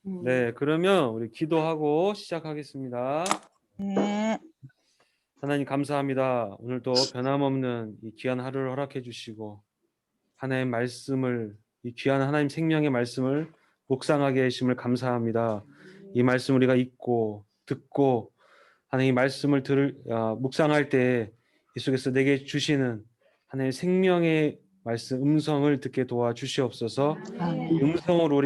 네, 그러면 우리 기도하고 시작하겠습니다. 네. 하나님 감사합니다. 오늘도 변함없는 이 귀한 하루를 허락해 주시고 하나님 말씀을, 이 귀한 하나님 생명의 말씀을 묵상하게 하심을 감사합니다. 이 말씀 우리가 읽고 듣고 하나님 말씀을 묵상할 때 예수께서 내게 주시는 하나님 생명의 말씀 음성을 듣게 도와주시옵소서. 이 음성으로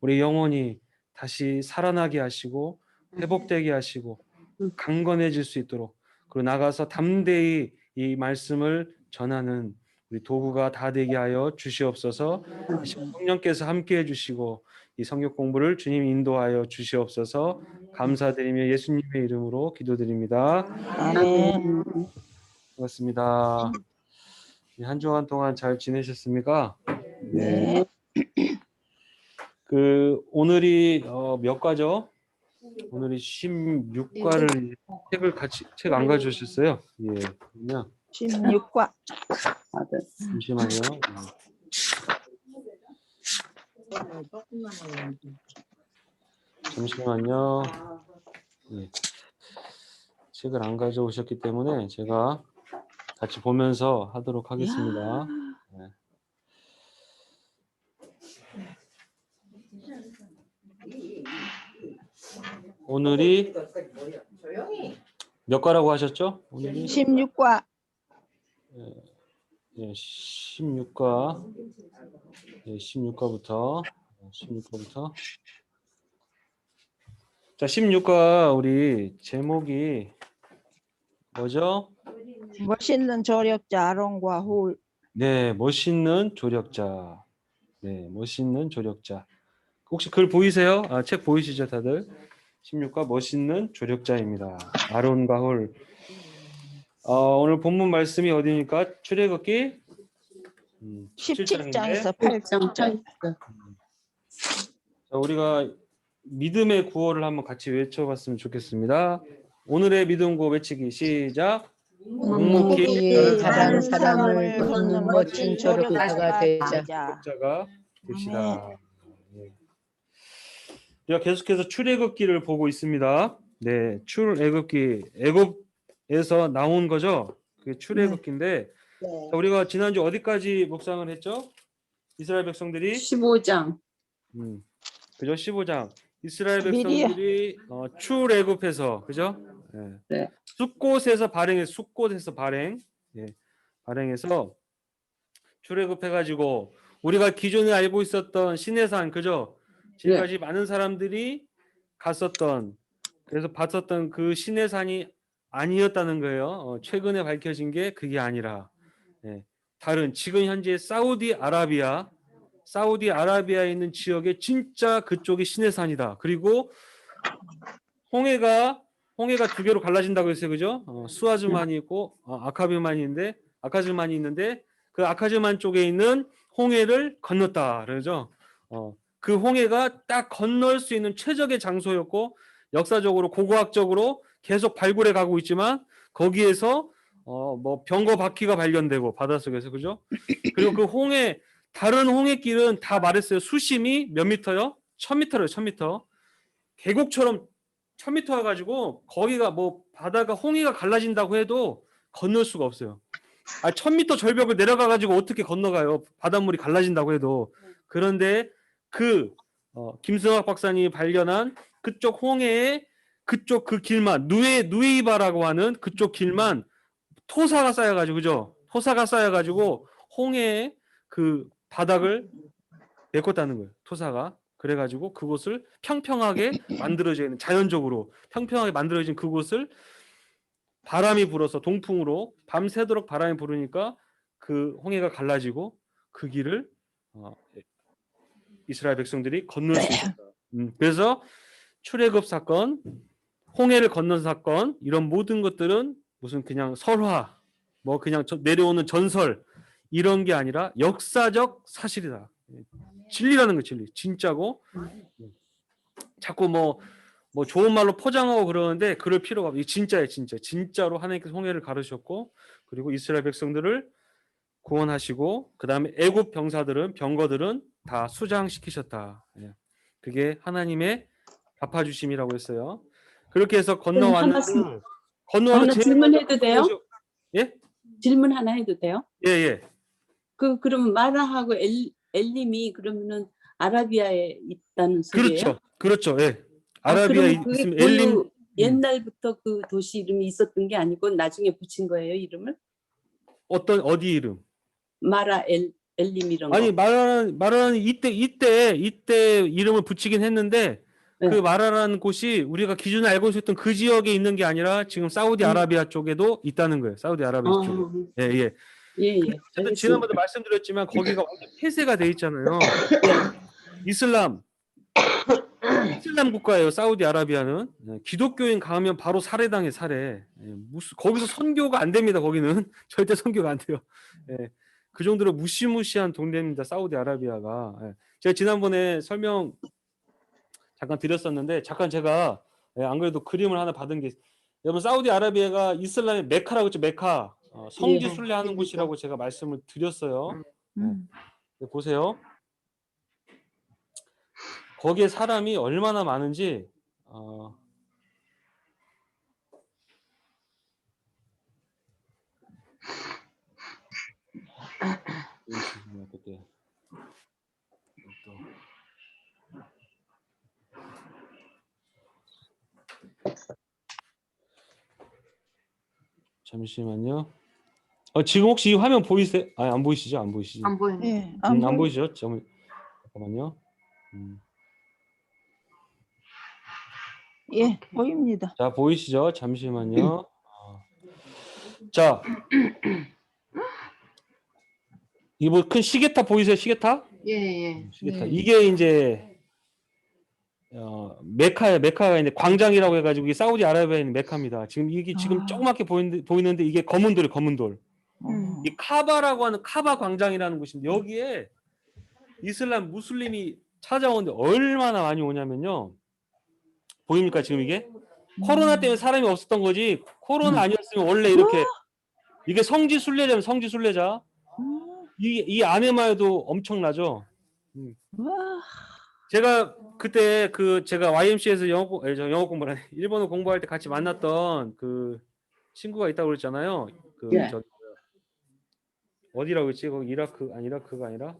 우리 영혼이 다시 살아나게 하시고 회복되게 하시고 강건해질 수 있도록, 그리고 나가서 담대히 이 말씀을 전하는 우리 도구가 다 되게 하여 주시옵소서. 이 시간 성령께서 함께 해주시고 이 성경 공부를 주님 인도하여 주시옵소서. 감사드리며 예수님의 이름으로 기도드립니다. 아멘. 반갑습니다. 한 주간 동안 잘 지내셨습니까? 네. 오늘이 몇 과죠? 오늘이 16과를 책 안 가져오셨어요? 예. 그러면 16과. 잠시만요. 잠시만요. 예. 책을 안 가져오셨기 때문에 제가 같이 보면서 하도록 하겠습니다. 네. 오늘이 몇 과라고 하셨죠? 오늘이 16과. 예, 16과. 예, 16과부터. 자, 16과 우리 제목이 뭐죠? 멋있는 조력자 아론과 훌. 네, 멋있는 조력자. 네, 멋있는 조력자. 혹시 글 보이세요? 책 보이시죠, 다들? 16과 멋있는 조력자입니다. 아론과 훌. 오늘 본문 말씀이 어디니까? 출애굽기 17장에서 8장. 8장. 자, 우리가 믿음의 구호를 한번 같이 외쳐봤으면 좋겠습니다. 오늘의 믿음 구호 외치기 시작. 묵묵히 다른 사람을 돕는 멋진 조력자가 되자. 조력자가 됩시다. 네. 우리가 계속해서 출애굽기를 보고 있습니다. 네, 출애굽기, 애굽에서 나온 거죠. 그게 출애굽기인데, 자, 우리가 지난주 어디까지 묵상을 했죠? 이스라엘 백성들이 15장. 그죠? 15장. 이스라엘 백성들이 출애굽해서, 그죠? 네. 네. 숫곳에서 발행. 예. 발행해서 출애굽해가지고 우리가 기존에 알고 있었던 시내산, 그죠? 지금까지 많은 사람들이 갔었던, 그래서 봤었던 그 시내산이 아니었다는 거예요. 최근에 밝혀진 게 그게 아니라, 예. 다른 지금 현재 사우디아라비아에 있는 지역의 진짜 그쪽이 시내산이다. 그리고 홍해가 두 개로 갈라진다고 했어요, 그죠? 수아즈만이 있고 아카즈만이 있는데 그 아카즈만 쪽에 있는 홍해를 건넜다, 그러죠. 그 홍해가 딱 건널 수 있는 최적의 장소였고 역사적으로 고고학적으로 계속 발굴해 가고 있지만 거기에서 뭐 병거 바퀴가 발견되고 바닷속에서, 그죠? 그리고 그 다른 홍해길은 다 말했어요. 수심이 몇 미터요? 1000미터래요. 1000미터. 계곡처럼 1000미터 와가지고 거기가 뭐 바다가 홍해가 갈라진다고 해도 건널 수가 없어요. 1000미터 절벽을 내려가가지고 어떻게 건너가요? 바닷물이 갈라진다고 해도. 그런데 김승학 박사님이 발견한 그쪽 홍해의 그쪽 그 길만 누에이바라고 하는 그쪽 길만 토사가 쌓여가지고, 그죠? 토사가 쌓여가지고 홍해의 그 바닥을 메꿨다는 거예요. 토사가. 그래가지고 그곳을 평평하게 만들어져 있는, 자연적으로 평평하게 만들어진 그곳을 바람이 불어서 동풍으로 밤새도록 바람이 부르니까 그 홍해가 갈라지고 그 길을 이스라엘 백성들이 건널 수 있었다. 그래서 출애굽 사건, 홍해를 건넌 사건, 이런 모든 것들은 무슨 그냥 설화, 뭐 그냥 내려오는 전설, 이런 게 아니라 역사적 사실이다. 진리라는 거, 진리. 진짜고. 자꾸 뭐 좋은 말로 포장하고 그러는데 그럴 필요가 없어요. 진짜예요, 진짜. 진짜로 하나님께서 홍해를 가르셨고, 그리고 이스라엘 백성들을 구원하시고, 그 다음에 애굽 병거들은 다 수장시키셨다. 그게 하나님의 갚아주심이라고 했어요. 그렇게 해서 하나, 건너와서 하나 제일 질문해도 돼요? 예? 질문 하나 해도 돼요? 예, 예. 그러면 마라하고 엘림이 그러면은 아라비아에 있다는 소리예요? 그렇죠. 예. 아, 아라비아에 그럼 그게 있으면 엘림 옛날부터 그 도시 이름이 있었던 게 아니고 나중에 붙인 거예요, 이름을? 어디 이름? 마라 엘림 이런 아니 거. 마라는 이때 이름을 붙이긴 했는데 그 네. 마라라는 곳이 우리가 기존에 알고 있었던 그 지역에 있는 게 아니라 지금 사우디아라비아 쪽에도 있다는 거예요. 사우디아라비아 쪽에. 예, 예. 예, 근데 알겠습니다. 지난번에 말씀드렸지만 거기가 완전 폐쇄가 돼 있잖아요. 네. 이슬람 국가예요. 사우디아라비아는. 예, 기독교인 가면 바로 살해당해 살해. 예, 무슨 거기서 선교가 안 됩니다. 거기는 절대 선교가 안 돼요. 예, 그 정도로 무시무시한 동네입니다. 사우디아라비아가. 예. 제가 지난번에 설명 잠깐 드렸었는데 잠깐 제가 안 그래도 그림을 하나 받은 게 여러분 사우디아라비아가 이슬람의 메카라고 했죠. 메카. 성지 예. 순례하는 곳이라고 제가 말씀을 드렸어요. 음. 보세요. 거기에 사람이 얼마나 많은지 잠시만요. 지금 혹시 이 화면 보이세요? 안 보이시죠? 안 보이시죠? 안 보이네. 예, 안 보이시죠? 잠깐만요. 예, 보입니다. 자, 보이시죠? 잠시만요. 자, 이 뭐 큰 시계탑 보이세요? 시계탑? 예. 시계탑. 네. 이게 이제 메카예요. 메카가 이제 광장이라고 해가지고 이게 사우디아라비아에 있는 메카입니다. 지금 이게 지금 조그맣게 보이는데 이게 검은 돌이에요. 검은 돌. 이 카바라고 하는 카바 광장이라는 곳인데 여기에 이슬람 무슬림이 찾아오는데 얼마나 많이 오냐면요. 보입니까 지금 이게? 코로나 때문에 사람이 없었던 거지. 코로나 아니었으면 원래 이렇게 이게 성지 순례자면 성지 순례자. 이 안에만 해도 엄청나죠. 와, 제가 그때 제가 YMCA에서 영어 공부를 일본어 공부할 때 같이 만났던 그 친구가 있다고 그랬잖아요. 예. 어디라고 했지? 거기 이라크가 아니라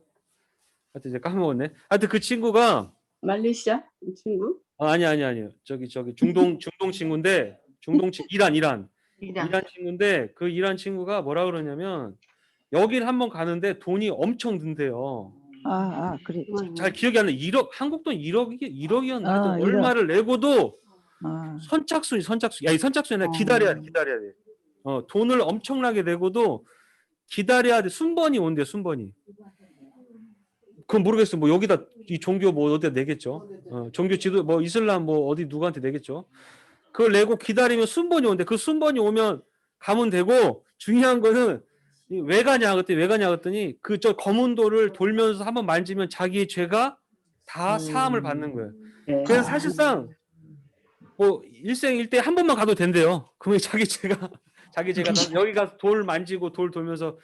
하여튼 이제 까먹었네. 하여튼 그 친구가 말레이시아 이 친구? 아니요. 저기 중동 친구인데 이란 친구인데 그 이란 친구가 뭐라 그러냐면 여길 한번 가는데 돈이 엄청 든대요. 그래. 잘 기억이 안 나. 1억 한국 돈 1억이었나? 하여튼 1억. 얼마를 내고도 아, 선착순이 이 선착순이 아니라 기다려야 돼. 돈을 엄청나게 내고도 기다려야 돼. 순번이 온대. 순번이. 그건 모르겠어. 뭐 여기다 이 종교 뭐 어디다 내겠죠. 종교 지도 뭐 이슬람 뭐 어디 누구한테 내겠죠. 그걸 내고 기다리면 순번이 온대. 그 순번이 오면 가면 되고 중요한 거는 왜 가냐 그랬더니 그 저 검은 돌을 돌면서 한번 만지면 자기의 죄가 다 사함을 받는 거예요. 예. 그래서 사실상 뭐 일생일대 한 번만 가도 된대요. 그러면 자기 죄가 여기 가서 돌 만지고 돌 돌면서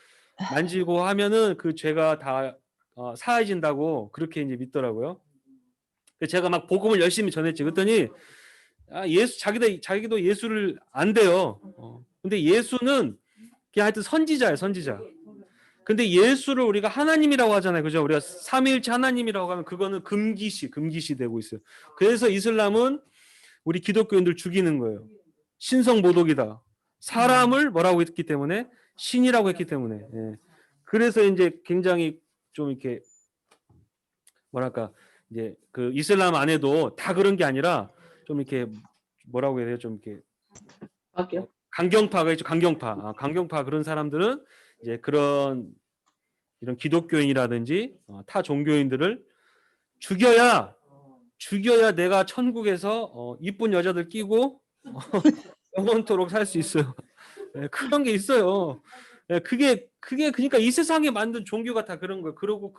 만지고 하면은 그 죄가 다 사해진다고 그렇게 이제 믿더라고요. 그래서 제가 막 복음을 열심히 전했지. 그랬더니 자기도 예수를 안 돼요. 근데 예수는 그냥 하여튼 선지자예요, 선지자. 근데 예수를 우리가 하나님이라고 하잖아요. 그죠? 우리가 삼위일체 하나님이라고 하면 그거는 금기시 되고 있어요. 그래서 이슬람은 우리 기독교인들 죽이는 거예요. 신성 모독이다. 사람을 뭐라고 했기 때문에 신이라고 했기 때문에. 예. 그래서 이제 굉장히 좀 이렇게 뭐랄까 이제 그 이슬람 안에도 다 그런 게 아니라 좀 이렇게 뭐라고 해야 돼요? 좀 이렇게 강경파가 있죠. 강경파 그런 사람들은 이제 이런 기독교인이라든지 타 종교인들을 죽여야 내가 천국에서 이쁜 여자들 끼고 영원토록 살 수 있어요. 네, 그런 게 있어요. 네, 그게 그러니까 이 세상에 만든 종교가 다 그런 거예요. 그리고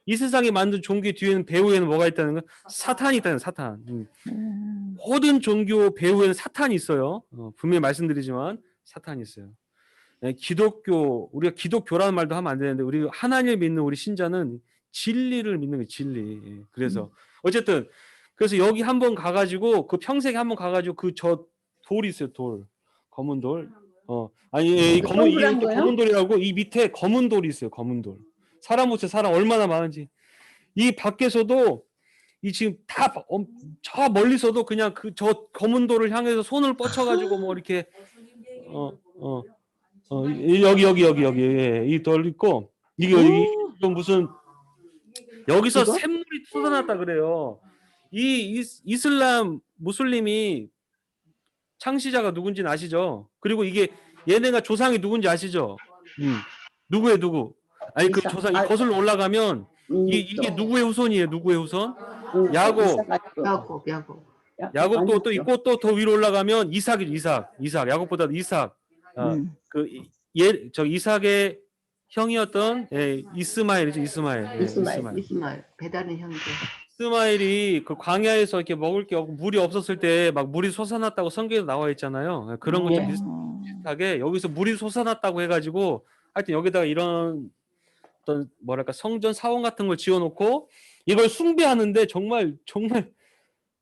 이 세상에 만든 종교 뒤에는 배후에는 뭐가 있다는 거? 사탄이 있다는 사탄. 모든 종교 배후에는 사탄이 있어요. 분명히 말씀드리지만 사탄이 있어요. 네, 우리가 기독교라는 말도 하면 안 되는데 우리 하나님을 믿는 우리 신자는 진리를 믿는 거예요. 진리. 그래서 어쨌든 그래서 여기 한번 가가지고 그 평생에 한번 가가지고 그 저 돌이 있어요. 돌 검은 돌. 아니 이 검은 동그란 이 거요? 검은 돌이라고 이 밑에 검은 돌이 있어요. 검은 돌. 사람 못해 사람 얼마나 많은지. 이 밖에서도 이 지금 저 멀리서도 그냥 그 저 검은 돌을 향해서 손을 뻗쳐가지고 뭐 이렇게 여기 이 돌 있고 이게 오, 이건 무슨 여기서 이거? 샘물이 솟아났다 그래요. 이슬람 무슬림이 창시자가 누군지는 아시죠? 그리고 이게 얘네가 조상이 누군지 아시죠? 누구의 누구? 아니 그 이삭. 조상 이 거슬러 올라가면 이게 누구의 후손이에요? 누구의 후손? 야곱. 이삭 아니고. 야곱. 야곱도 또 아니죠. 있고 또 더 위로 올라가면 이삭. 야곱보다 이삭. 저 이삭의 형이었던 이스마엘이죠. 이스마엘. 이스마엘. 배다른 형제. 이스마엘이 그 광야에서 이렇게 먹을 게 없고 물이 없었을 때 막 물이 솟아났다고 성경에 나와 있잖아요. 그런 것좀 예. 비슷하게 여기서 물이 솟아났다고 해가지고 하여튼 여기다가 이런 어떤 뭐랄까 성전 사원 같은 걸 지어놓고 이걸 숭배하는데 정말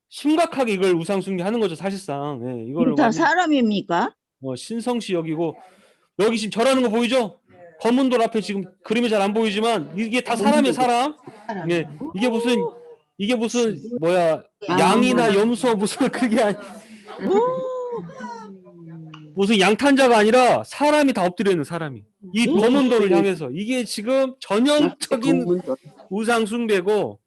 심각하게 이걸 우상 숭배하는 거죠. 사실상 이거를 다 완전 사람입니까? 신성시 여기고 여기 지금 절하는 거 보이죠? 검은 돌 앞에 지금 그림이 잘 안 보이지만 이게 다 사람이에요. 사람. 예, 이게 무슨 뭐야 양이나 염소 무슨 그게 아니 무슨 양탄자가 아니라 사람이 다 엎드려 있는 사람이 이 검은 돌을 향해서 이게 지금 전형적인 우상 숭배고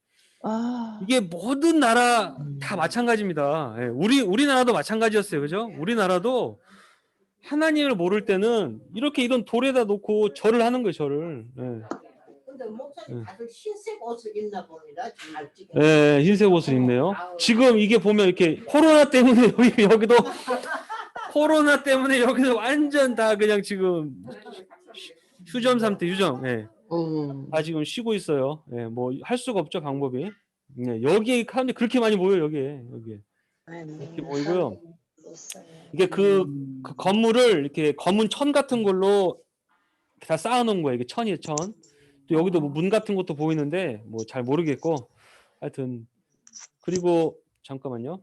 이게 모든 나라 다 마찬가지입니다. 우리나라도 마찬가지였어요. 그죠? 우리나라도 하나님을 모를 때는 이렇게 이런 돌에다 놓고 절을 하는 거예요. 절을. 근데 목사님 다들 흰색 옷을 입나 봅니다. 정말 지금. 네, 흰색 옷을 입네요. 지금 이게 보면 이렇게 코로나 때문에 여기도 코로나 때문에 여기서 완전 다 그냥 지금 휴점 상태, 휴점. 다 지금 쉬고 있어요. 뭐 할 수가 없죠, 방법이. 여기에 사람들이 그렇게 많이 모여요, 여기에. 이렇게 모이고요. 이게 그 건물을 이렇게 검은 천 같은 걸로 다 쌓아놓은 거예요. 이게 천이에요, 천. 또 여기도 뭐 문 같은 것도 보이는데 뭐 잘 모르겠고 하여튼 그리고 잠깐만요.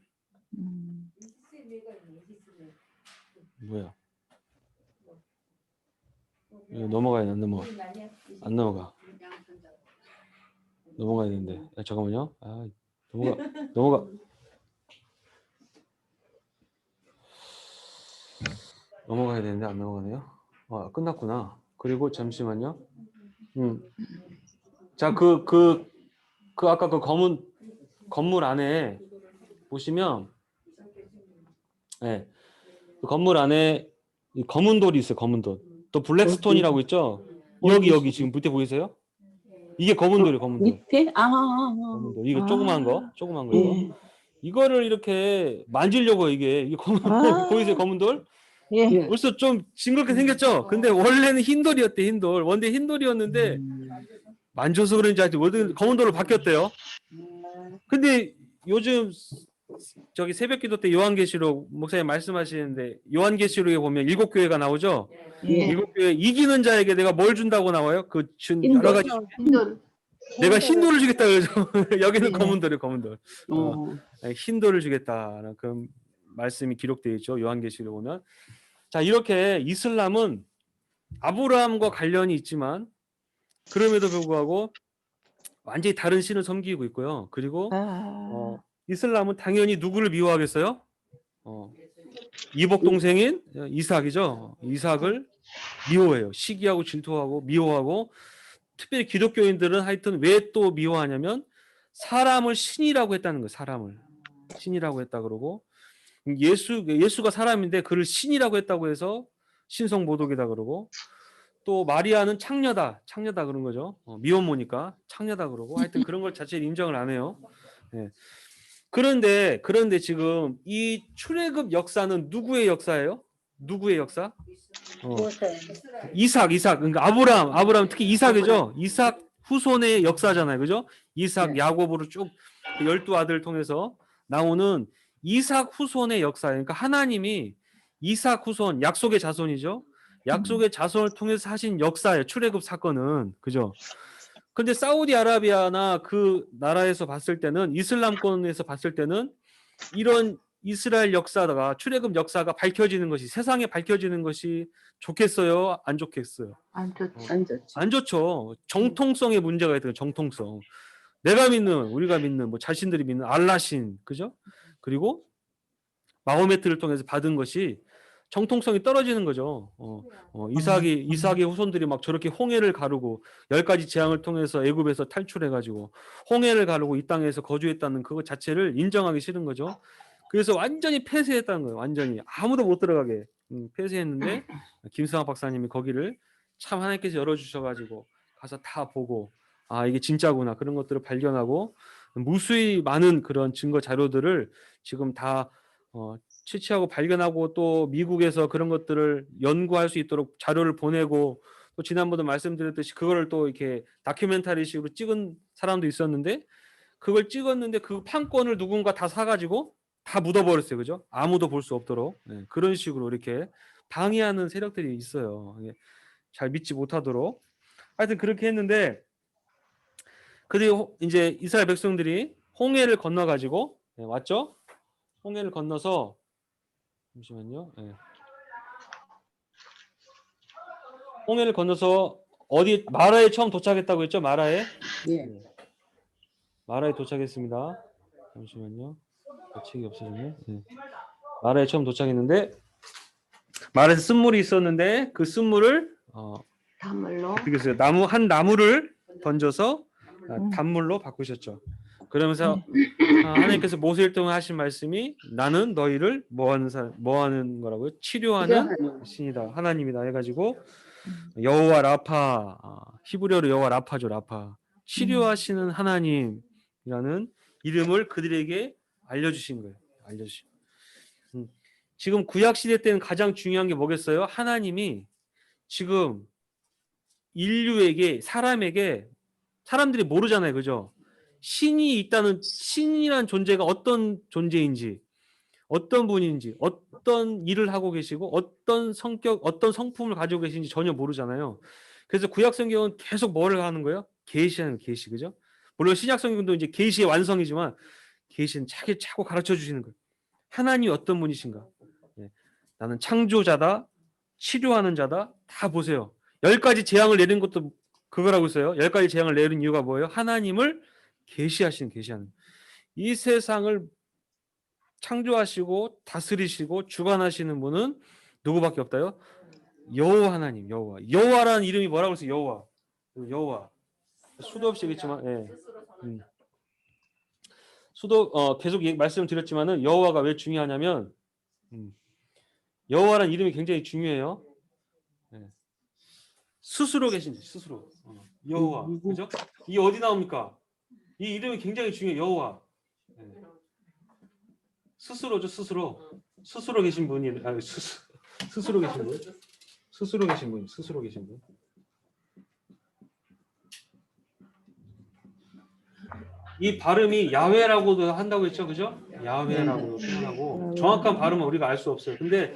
뭐야? 이거 넘어가야 안 넘어가. 넘어가야 되는데. 잠깐만요. 넘어가. 넘어가야 되는데 안 넘어가네요. 끝났구나. 그리고 잠시만요. 자, 아까 그 검은 건물 안에 보시면, 그 건물 안에 이 검은 돌이 있어요. 검은 돌. 또 블랙스톤이라고 있죠. 여기 지금 밑에 보이세요? 이게 검은 돌이에요. 검은 돌. 밑에? 검은 돌. 이거 조그만 거 이거. 이거를 이렇게 만지려고 이게 검은 돌 보이세요? 검은 돌? 예. 벌써 좀 징그럽게 생겼죠? 근데 원래는 흰 돌이었대, 흰 돌. 원래 흰 돌이었는데 만져서 그런지 하여튼 뭐든 검은 돌로 바뀌었대요. 근데 요즘 저기 새벽기도 때 요한계시록 목사님 말씀하시는데 요한계시록에 보면 7교회가 나오죠? 예. 7교회 이기는 자에게 내가 뭘 준다고 나와요? 그 준 여러 가지 내가 흰 돌을 주겠다 그러죠. 여기는 검은 돌이에요, 검은 돌. 흰 돌을 주겠다라는 그 말씀이 기록되어 있죠. 요한계시록 보면. 자, 이렇게 이슬람은 아브라함과 관련이 있지만 그럼에도 불구하고 완전히 다른 신을 섬기고 있고요. 그리고 이슬람은 당연히 누구를 미워하겠어요? 이복 동생인 이삭이죠. 이삭을 미워해요. 시기하고 질투하고 미워하고 특별히 기독교인들은 하여튼 왜 또 미워하냐면 사람을 신이라고 했다는 거예요. 사람을 신이라고 했다 그러고 예수가 사람인데 그를 신이라고 했다고 해서 신성 모독이다 그러고 또 마리아는 창녀다 그런 거죠. 미혼모니까 창녀다 그러고 하여튼 그런 걸 자체를 인정을 안 해요. 그런데 지금 이 출애굽 역사는 누구의 역사예요? 누구의 역사? 이삭 그러니까 아브라함 특히 이삭이죠. 이삭 후손의 역사잖아요. 그죠? 이삭 야곱으로 쭉 12아들을 통해서 나오는 이삭 후손의 역사예요. 그러니까 하나님이 이삭 후손 약속의 자손이죠. 약속의 자손을 통해서 하신 역사예요. 출애굽 사건은. 그죠? 근데 사우디아라비아나 그 나라에서 봤을 때는 이슬람권에서 봤을 때는 이런 이스라엘 역사가 출애굽 역사가 밝혀지는 것이 세상에 밝혀지는 것이 좋겠어요? 안 좋겠어요? 안 좋지. 안 좋죠. 안 좋죠. 정통성의 문제가 있거든요. 정통성. 내가 믿는 우리가 믿는 뭐 자신들이 믿는 알라신 그죠? 그리고 마호메트를 통해서 받은 것이 정통성이 떨어지는 거죠. 이삭의 후손들이 막 저렇게 홍해를 가르고 10가지 재앙을 통해서 애굽에서 탈출해가지고 홍해를 가르고 이 땅에서 거주했다는 그것 자체를 인정하기 싫은 거죠. 그래서 완전히 폐쇄했다는 거예요. 완전히 아무도 못 들어가게 폐쇄했는데 김승학 박사님이 거기를 참 하나님께서 열어주셔가지고 가서 다 보고 아 이게 진짜구나 그런 것들을 발견하고 무수히 많은 그런 증거 자료들을 지금 다 채취하고 발견하고 또 미국에서 그런 것들을 연구할 수 있도록 자료를 보내고 또 지난번에 말씀드렸듯이 그거를 또 이렇게 다큐멘터리식으로 찍은 사람도 있었는데 그걸 찍었는데 그 판권을 누군가 다 사가지고 다 묻어버렸어요. 그죠? 아무도 볼 수 없도록 그런 식으로 이렇게 방해하는 세력들이 있어요. 잘 믿지 못하도록 하여튼 그렇게 했는데 그리고 이제 이스라엘 백성들이 홍해를 건너가지고 왔죠? 홍해를 건너서 잠시만요. 홍해를 건너서 어디 마라에 처음 도착했다고 했죠? 마라에. 예. 마라에 도착했습니다. 잠시만요. 책이 없어졌네. 마라에 처음 도착했는데 마라에서 쓴물이 있었는데 그 쓴물을 단물로 그래서 한 나무를 던져서 단물로 바꾸셨죠. 그러면서 하나님께서 모세를 통해 하신 말씀이 나는 너희를 뭐 하는 거라고요? 치료하는 신이다. 하나님이다 해가지고 여호와 라파 히브리어로 여호와 라파죠. 라파 치료하시는 하나님이라는 이름을 그들에게 알려주신 거예요. 알려주신. 지금 구약 시대 때는 가장 중요한 게 뭐겠어요? 하나님이 지금 인류에게 사람들이 모르잖아요. 그죠? 신이 있다는 신이란 존재가 어떤 존재인지 어떤 분인지 어떤 일을 하고 계시고 어떤 성격 어떤 성품을 가지고 계신지 전혀 모르잖아요. 그래서 구약 성경은 계속 뭐를 하는 거예요? 계시하는 계시 그죠? 물론 신약 성경도 이제 계시의 완성이지만 계시는 차고 가르쳐 주시는 거예요. 하나님이 어떤 분이신가? 나는 창조자다, 치료하는 자다. 다 보세요. 10가지 재앙을 내린 것도 그거라고 있어요. 10가지 재앙을 내린 이유가 뭐예요? 하나님을 계시하는 이 세상을 창조하시고 다스리시고 주관하시는 분은 누구밖에 없다요? 여호와 하나님, 여호와. 여호와라는 이름이 뭐라고 했어요? 여호와. 수도 없이 얘기했지만, 수도 계속 말씀을 드렸지만은 여호와가 왜 중요하냐면 여호와라는 이름이 굉장히 중요해요. 스스로 계신지 스스로 여호와 그죠? 이 어디 나옵니까? 이 이름이 굉장히 중요해요. 여호와. 스스로죠. 스스로 계신 분이 스스로 계신 분. 이 발음이 야훼라고도 한다고 했죠. 그죠? 야훼라고 표현하고 정확한 발음은 우리가 알 수 없어요. 근데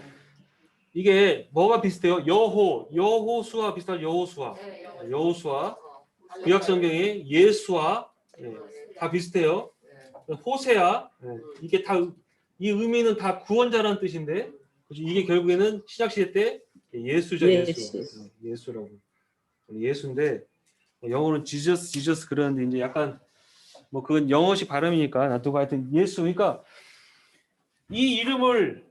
이게 뭐가 비슷해요? 여호수아 비슷한 여호수아. 구약 성경에 예수와 다 비슷해요. 호세아 이게 다 이 의미는 다 구원자라는 뜻인데 이게 결국에는 신약 시대 때 예수죠. 예수라고. 예수인데 영어로는 지저스 그러는데 이제 약간 뭐 그건 영어식 발음이니까 놔두고 하여튼 예수. 그러니까 이 이름을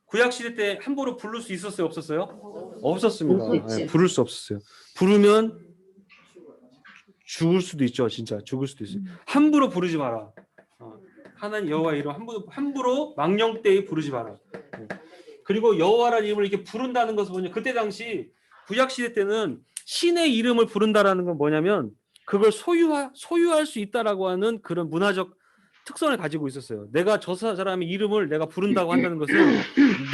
구약 시대 때 함부로 부를 수 있었어요, 없었어요? 없었습니다. 부를 수 없었어요. 부르면 죽을 수도 있죠, 진짜 죽을 수도 있어요. 함부로 부르지 마라. 하나님 여호와 이름 함부로 망령되이 부르지 마라. 그리고 여호와라는 이름을 이렇게 부른다는 것은 뭐냐? 그때 당시 구약 시대 때는 신의 이름을 부른다라는 건 뭐냐면 그걸 소유할 수 있다라고 하는 그런 문화적 특성을 가지고 있었어요. 내가 저 사람의 이름을 내가 부른다고 한다는 것은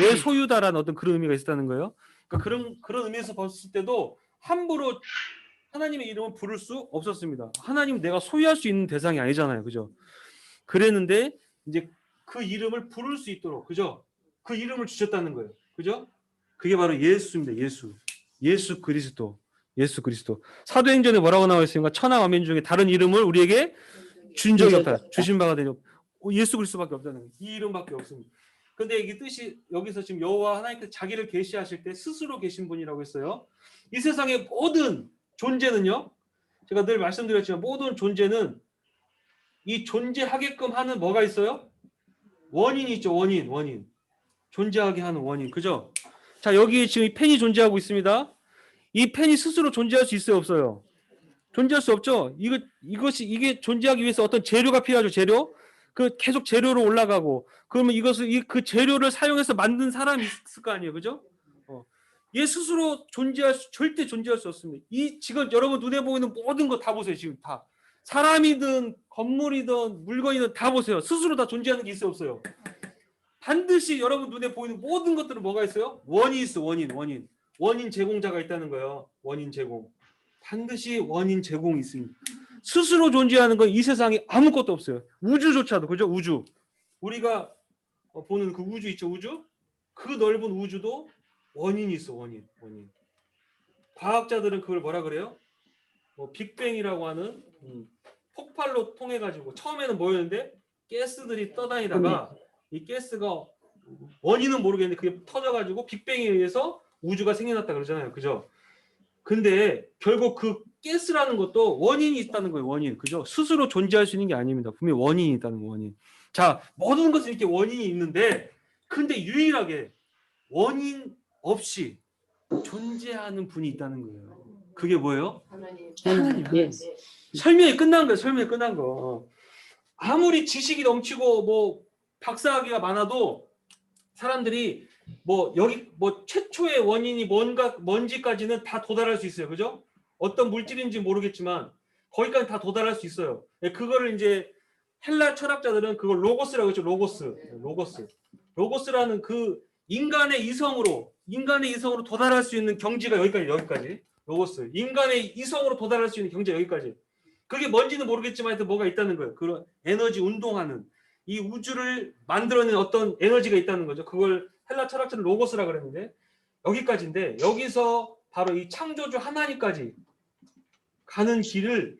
내 소유다라는 어떤 그런 의미가 있었다는 거예요. 그러니까 그런 의미에서 봤을 때도 함부로 하나님의 이름을 부를 수 없었습니다. 하나님은 내가 소유할 수 있는 대상이 아니잖아요. 그죠? 그랬는데 이제 그 이름을 부를 수 있도록 그죠? 그 이름을 주셨다는 거예요. 그죠? 그게 바로 예수입니다. 예수 그리스도. 예수 그리스도. 사도행전에 뭐라고 나와 있습니까? 천하 만민 중에 다른 이름을 우리에게 준 적이 없다. 주신 바가 되려 예수 그리스도밖에 없다는 거예요. 이 이름밖에 없습니다. 근데 이게 뜻이 여기서 지금 여호와 하나님께서 자기를 계시하실 때 스스로 계신 분이라고 했어요. 이 세상의 모든 존재는요. 제가 늘 말씀드렸지만 모든 존재는 이 존재하게끔 하는 뭐가 있어요? 원인이 있죠. 원인. 존재하게 하는 원인. 그죠? 자, 여기 지금 이 펜이 존재하고 있습니다. 이 펜이 스스로 존재할 수 있어요, 없어요? 존재할 수 없죠. 이게 존재하기 위해서 어떤 재료가 필요하죠. 재료. 그 계속 재료로 올라가고 그러면 그 재료를 사용해서 만든 사람이 있을 거 아니에요, 그죠? 얘 스스로 절대 존재할 수 없습니다. 이 지금 여러분 눈에 보이는 모든 거 다 보세요. 지금 다 사람이든 건물이든 물건이든 다 보세요. 스스로 다 존재하는 게 있어요, 없어요? 반드시 여러분 눈에 보이는 모든 것들은 뭐가 있어요? 원인이 있어. 원인 제공자가 있다는 거예요. 원인 제공. 반드시 원인 제공이 있습니다. 스스로 존재하는 건 이 세상에 아무것도 없어요. 우주조차도, 그죠? 우주. 우리가 보는 그 우주 있죠, 우주? 그 넓은 우주도 원인이 있어, 원인. 과학자들은 그걸 뭐라 그래요? 빅뱅이라고 하는 폭발로 통해 가지고 처음에는 뭐였는데 가스들이 떠다니다가 이 가스가 원인은 모르겠는데 그게 터져 가지고 빅뱅에 의해서 우주가 생겨났다 그러잖아요. 그죠? 근데 결국 그 가스라는 것도 원인이 있다는 거예요. 원인. 그죠? 스스로 존재할 수 있는 게 아닙니다. 분명히 원인이 있다는 원인. 자, 모든 것은 이렇게 원인이 있는데 근데 유일하게 원인 없이 존재하는 분이 있다는 거예요. 그게 뭐예요? 하나님. 예. 설명이 끝난 거예요. 설명이 끝난 거. 아무리 지식이 넘치고 뭐 박사학위가 많아도 사람들이 여기 최초의 원인이 뭔지까지는 다 도달할 수 있어요. 그죠? 어떤 물질인지 모르겠지만 거기까지 다 도달할 수 있어요. 그거를 이제 헬라 철학자들은 그걸 로고스라고 했죠. 로고스라는 그 인간의 이성으로 도달할 수 있는 경지가 여기까지. 로고스. 인간의 이성으로 도달할 수 있는 경지가 여기까지. 그게 뭔지는 모르겠지만 하여튼 뭐가 있다는 거예요. 그런 에너지 운동하는 이 우주를 만들어낸 어떤 에너지가 있다는 거죠. 그걸 헬라 철학자는 로고스라고 그랬는데 여기까지인데 여기서 바로 이 창조주 하나님까지 가는 길을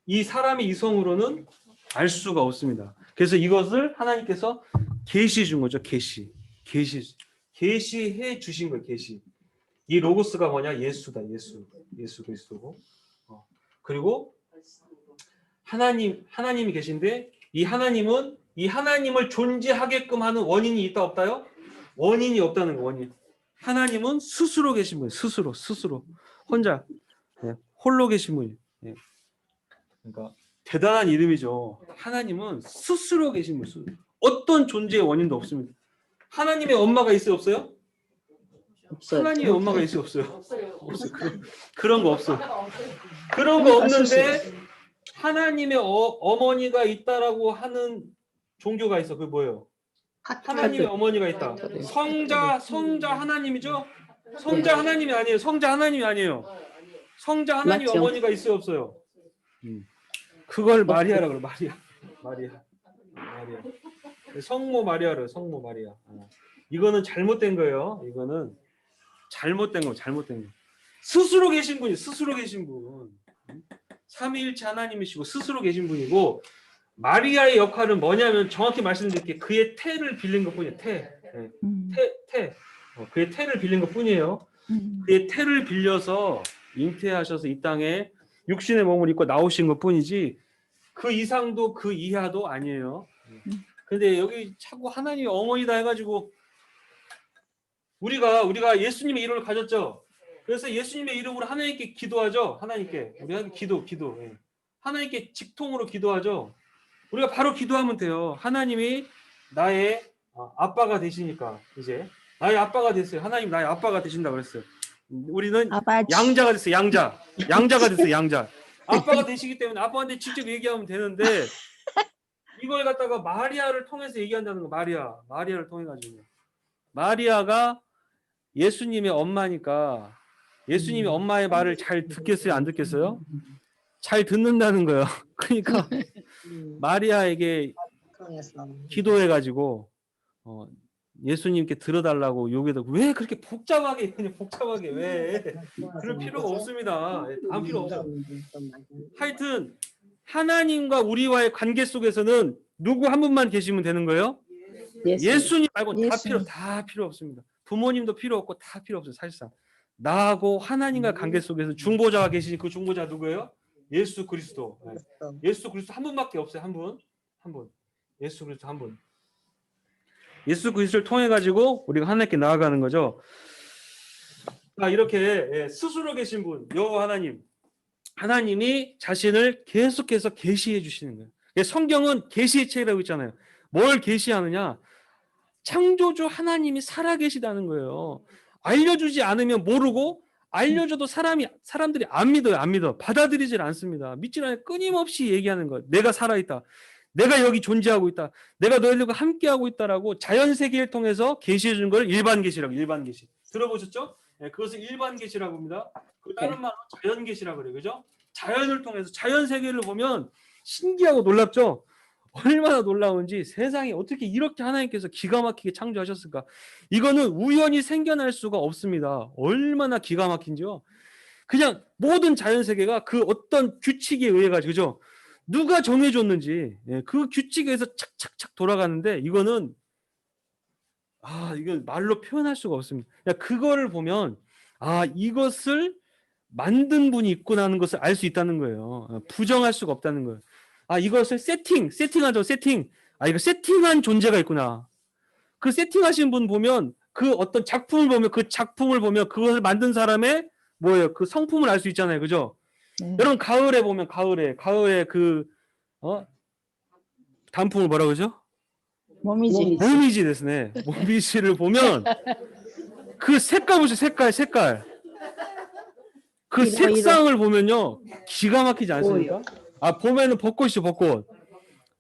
이 사람의 이성으로는 알 수가 없습니다. 그래서 이것을 하나님께서 계시해 준 거죠. 계시해 주신 거예요. 이 로고스가 뭐냐? 예수다. 예수 그리스도고. 그리고 하나님이 계신데 이 하나님을 존재하게끔 하는 원인이 있다 없다요? 원인이 없다는 거. 원인. 하나님은 스스로 계신 분이에요. 스스로 혼자 홀로 계신 분이에요. 그러니까 대단한 이름이죠. 하나님은 스스로 계신 분. 어떤 존재의 원인도 없습니다. 하나님의 엄마가 있어요, 없어요? 없어요. 하나님의 엄마가 있어요, 없어요? 그런 거 없어. 그런 거 없는데 하나님의 어머니가 있다라고 하는 종교가 있어. 그게 뭐예요? 하나님의 어머니가 있다. 성자 하나님이죠? 성자 하나님이 아니에요. 성자 하나님 맞죠. 어머니가 있어요, 없어요? 그걸 마리아라고 그래. 마리아. 성모 마리아를 성모 마리아. 이거는 잘못된 거예요. 이거는 잘못된 거. 스스로 계신 분이 스스로 계신 분. 삼위일체 하나님이시고 스스로 계신 분이고 마리아의 역할은 뭐냐면 정확히 말씀드릴게요. 그의 태를 빌린 것뿐이에요. 태. 그의 태를 빌린 것뿐이에요. 그의 태를 빌려서 잉태하셔서 이 땅에 육신의 몸을 입고 나오신 것뿐이지 그 이상도 그 이하도 아니에요. 근데 여기 자꾸 하나님의 어머니다 해가지고 우리가 예수님의 이름을 가졌죠. 그래서 예수님의 이름으로 하나님께 기도하죠. 하나님께 우리 기도. 하나님께 직통으로 기도하죠. 우리가 바로 기도하면 돼요. 하나님이 나의 아빠가 되시니까 이제 나의 아빠가 됐어요. 하나님 나의 아빠가 되신다고 그랬어요. 우리는 아버지. 양자가 됐어요. 양자가 됐어요. 양자. 아빠가 되시기 때문에 아빠한테 직접 얘기하면 되는데 이걸 갖다가 마리아를 통해서 얘기한다는 거. 마리아를 통해 가지고 마리아가 예수님의 엄마니까 예수님이 엄마의 말을 잘 듣겠어요? 안 듣겠어요? 잘 듣는다는 거예요. 그러니까 마리아에게 기도해 가지고 예수님께 들어달라고 요구해도 왜 그렇게 복잡하게 그냥 복잡하게 왜 그럴 필요가 없습니다. 아무 필요 없어. 하여튼 하나님과 우리와의 관계 속에서는 누구 한 분만 계시면 되는 거예요. 예수님 말고 예수님. 다 필요 없습니다. 부모님도 필요 없고 다 필요 없어요. 사실상 나하고 하나님과 관계 속에서 중보자가 계시니 그 중보자 누구예요? 예수 그리스도. 네. 예수 그리스도 한 분밖에 없어요. 한 분. 예수 그리스도 한 분. 예수 그리스도를 통해 가지고 우리가 하나님께 나아가는 거죠. 이렇게 스스로 계신 분, 여호와 하나님이 자신을 계속해서 계시해 주시는 거예요. 성경은 계시의 책이라고 있잖아요. 뭘 계시하느냐? 창조주 하나님이 살아계시다는 거예요. 알려주지 않으면 모르고 알려줘도 사람들이 안 믿어. 받아들이질 않습니다. 믿질 않아요. 끊임없이 얘기하는 거예요. 내가 살아있다. 내가 여기 존재하고 있다. 내가 너희들과 함께하고 있다라고 자연 세계를 통해서 계시해 주는 걸 일반 계시라고. 일반 계시. 들어보셨죠? 네, 그것을 일반 계시라고 합니다. 그 다른 말로 자연 계시라고 그래요. 그죠? 자연을 통해서 자연 세계를 보면 신기하고 놀랍죠? 얼마나 놀라운지 세상에 어떻게 이렇게 하나님께서 기가 막히게 창조하셨을까? 이거는 우연히 생겨날 수가 없습니다. 얼마나 기가 막힌지요. 그냥 모든 자연 세계가 그 어떤 규칙에 의해 가지고 그죠? 누가 정해줬는지 그 규칙에 의해서 착착착 돌아가는데 이거는 이건 말로 표현할 수가 없습니다. 그거를 보면 이것을 만든 분이 있구나 하는 것을 알 수 있다는 거예요. 부정할 수가 없다는 거예요. 이것을 세팅하죠. 이거 세팅한 존재가 있구나. 그 세팅하신 분 보면 그 어떤 작품을 보면 그것을 만든 사람의 뭐예요? 그 성품을 알 수 있잖아요. 그죠? 여러분 가을에 보면 가을에 그 단풍을 뭐라고 그러죠? 모미지 됐네. 모미지를 보면 그 색깔 보세요. 색깔. 그 색상을 보면요. 기가 막히지 않습니까? 보면은 벚꽃이죠, 벚꽃.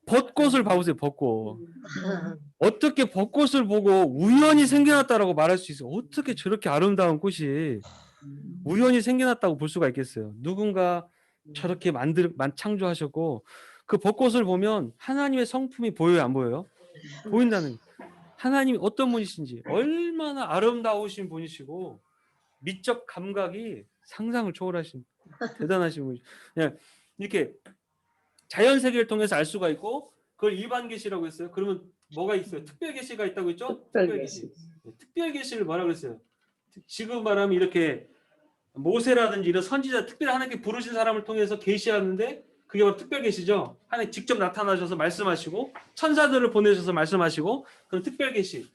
벚꽃을 봐보세요, 벚꽃. 어떻게 벚꽃을 보고 우연히 생겨났다라고 말할 수 있어요? 어떻게 저렇게 아름다운 꽃이 우연히 생겨났다고 볼 수가 있겠어요? 누군가 저렇게 창조하셨고 그 벚꽃을 보면 하나님의 성품이 보여요, 안 보여요? 보인다는 하나님이 어떤 분이신지 얼마나 아름다우신 분이시고 미적 감각이 상상을 초월하신 대단하신 분이죠. 이렇게 자연 세계를 통해서 알 수가 있고 그걸 일반 계시라고 했어요. 그러면 뭐가 있어요? 특별 계시가 있다고 했죠? 특별 계시. 특별 계시를 뭐라고 했어요? 지금 말하면 이렇게 모세라든지 이런 선지자 특별히 하나님께 부르신 사람을 통해서 계시하는데 그게 바로 특별 계시죠. 하나님 직접 나타나셔서 말씀하시고 천사들을 보내셔서 말씀하시고 그런 특별 계시.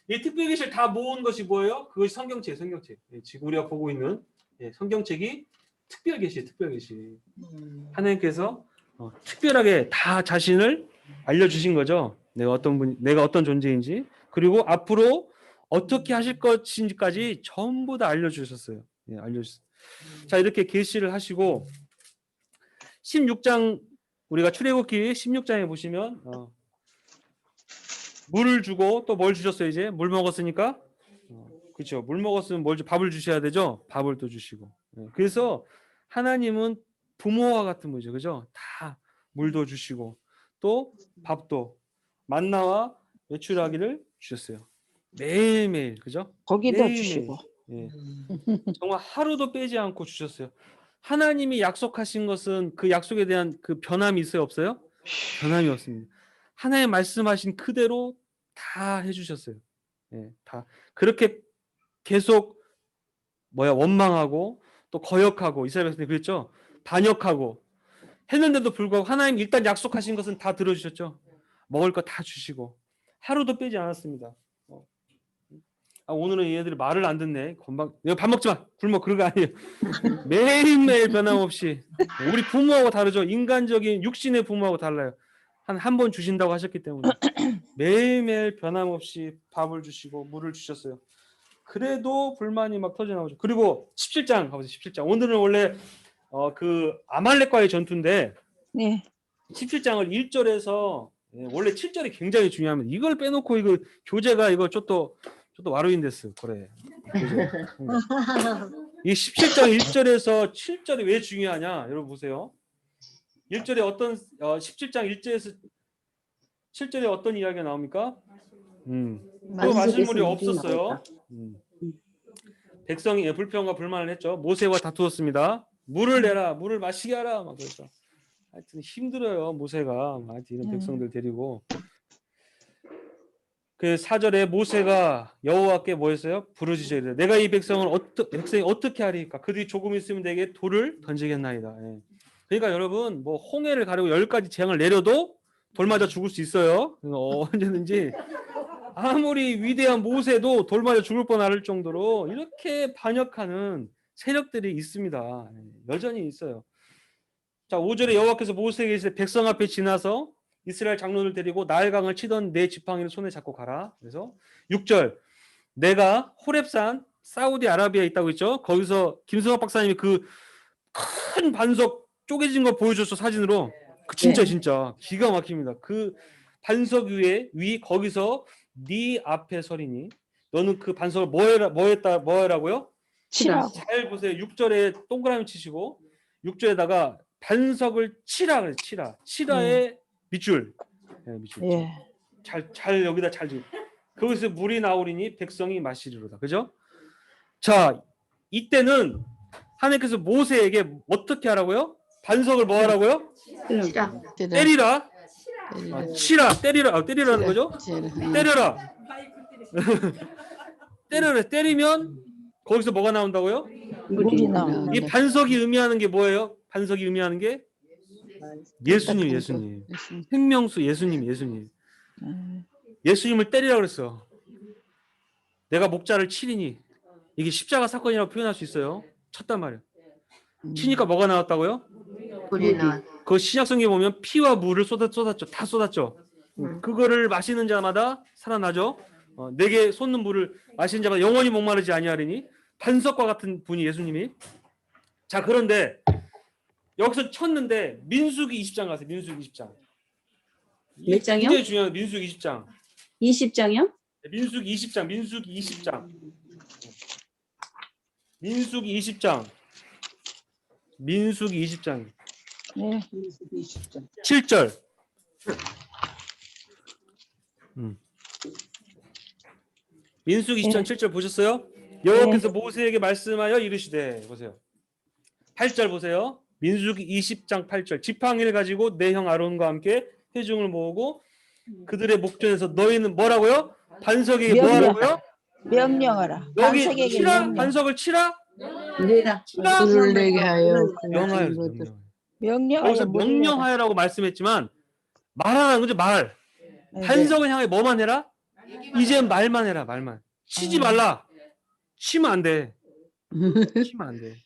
이 특별 계시를 다 모은 것이 뭐예요? 그것이 성경책. 지금 우리가 보고 있는 성경책이 특별 계시. 하나님께서 특별하게 다 자신을 알려주신 거죠. 내가 어떤 존재인지 그리고 앞으로 어떻게 하실 것인지까지 전부 다 알려주셨어요. 알려주셨어요. 자, 이렇게 계시를 하시고 16장 우리가 출애굽기 16장에 보시면 물을 주고 또 뭘 주셨어요? 이제 물 먹었으니까 그렇죠. 물 먹었으면 밥을 주셔야 되죠. 밥을 또 주시고. 그래서 하나님은 부모와 같은 분이죠. 그죠? 다 물도 주시고 또 밥도 만나와 외출하기를 주셨어요. 매일매일. 그죠? 거기도 매일매일. 주시고. 정말 하루도 빼지 않고 주셨어요. 하나님이 약속하신 것은 그 약속에 대한 그 변함이 있어요? 없어요? 변함이 없습니다. 하나님 말씀하신 그대로 다 해주셨어요. 다 그렇게 계속 원망하고 또 거역하고 이스라엘 백성들이 그랬죠. 반역하고 했는데도 불구하고 하나님 일단 약속하신 것은 다 들어주셨죠. 먹을 거 다 주시고 하루도 빼지 않았습니다. 오늘은 얘네들이 말을 안 듣네. 건방. 밥 먹지 마. 굶어. 그런 거 아니에요. 매일매일 변함없이. 우리 부모하고 다르죠. 인간적인 육신의 부모하고 달라요. 한 번 주신다고 하셨기 때문에 매일매일 변함없이 밥을 주시고 물을 주셨어요. 그래도 불만이 막 터져 나오죠. 그리고 17장 가보세요. 17장. 오늘은 원래 그 아말렉과의 전투인데 17장을 1절에서 원래 7절이 굉장히 중요합니다. 이걸 빼놓고 이거 교재가 이거 또 와르인데스 그래. 이 17장 1절에서 7절이 왜 중요하냐? 여러분 보세요. 1절에 17장 1절에서 7절에 어떤 이야기가 나옵니까? 또 만석에서 마실물이 물이 없었어요. 나온다. 백성이 불평과 불만을 했죠. 모세와 다투었습니다. 물을 내라, 물을 마시게 하라. 막 그래서 하여튼 힘들어요. 모세가 하여튼 이런 백성들 데리고. 그 4절에 모세가 여호와께 뭐 했어요? 부르짖어야 돼요. 내가 이 백성이 어떻게 하리까? 그들이 조금 있으면 내게 돌을 던지겠나이다. 예. 그러니까 여러분 뭐 홍해를 가려고 10가지 재앙을 내려도 돌 맞아 죽을 수 있어요. 언제든지 아무리 위대한 모세도 돌 맞아 죽을 뻔할 정도로 이렇게 반역하는 세력들이 있습니다. 예, 여전히 있어요. 자, 5절에 여호와께서 모세에게 이르시되 백성 앞에 지나서 이스라엘 장로들 데리고 나일강을 치던 내 지팡이를 손에 잡고 가라. 그래서 6절 내가 호렙산 사우디아라비아에 있다고 했죠. 거기서 김승학 박사님이 그 큰 반석 쪼개진 거 보여줬어 사진으로. 그 진짜 네. 진짜 기가 막힙니다. 그 반석 위 거기서 네 앞에 서리니 너는 그 반석을 뭐해라고요? 치라고. 잘 보세요. 6절에 동그라미 치시고 6절에다가 반석을 치라 그래. 치라의 밑줄. 네, 밑줄. 예. 잘 여기다 잘 지. 거기서 물이 나오리니 백성이 마시리로다. 그죠? 자, 이때는 하나님께서 모세에게 어떻게 하라고요? 반석을 뭐 하라고요? 치라. 때리라. 치라. 때리라는 거죠? 때려라. 때리면 거기서 뭐가 나온다고요? 물이 나오는 이 반석이 의미하는 게 뭐예요? 반석이 의미하는 게 예수님. 생명수 예수님. 예수님을 때리라 그랬어. 내가 목자를 치리니 이게 십자가 사건이라고 표현할 수 있어요. 쳤단 말이에요. 치니까 뭐가 나왔다고요? 물이 나. 그 신약성경에 보면 피와 물을 쏟았죠. 다 쏟았죠. 그거를 마시는 자마다 살아나죠. 내게 솟는 물을 마시는 자마다 영원히 목마르지 아니하리니 반석과 같은 분이 예수님이. 자, 그런데 여기서 쳤는데 민수기 20장 가세요. 민수기 20장. 몇 장이요? 굉장히 중요한 민수기 20장. 20장이요? 민수기 20장. 민수기 20장. 민수기 20장. 민수기 20장. 예. 7절. 민수기 20장 7절 보셨어요? 여호와께서 모세에게 말씀하여 이르시되 보세요. 8절 보세요. 민수기 20장 8절. 지팡이를 가지고 내 형 아론과 함께 회중을 모으고 그들의 목전에서 너희는 뭐라고요? 반석에게 뭐하라고요? 명령하라. 여기 반석에게 치라? 명령. 반석을 치라? 내라. 불을 내게 하여 명하여. 명령하여 여기서 명령하여라고 말씀했지만 말하라는 거죠. 말. 반석을 향해 뭐만 해라? 이제 말만 해라. 말만. 치지 말라. 치면 안 돼. 치면 안 돼.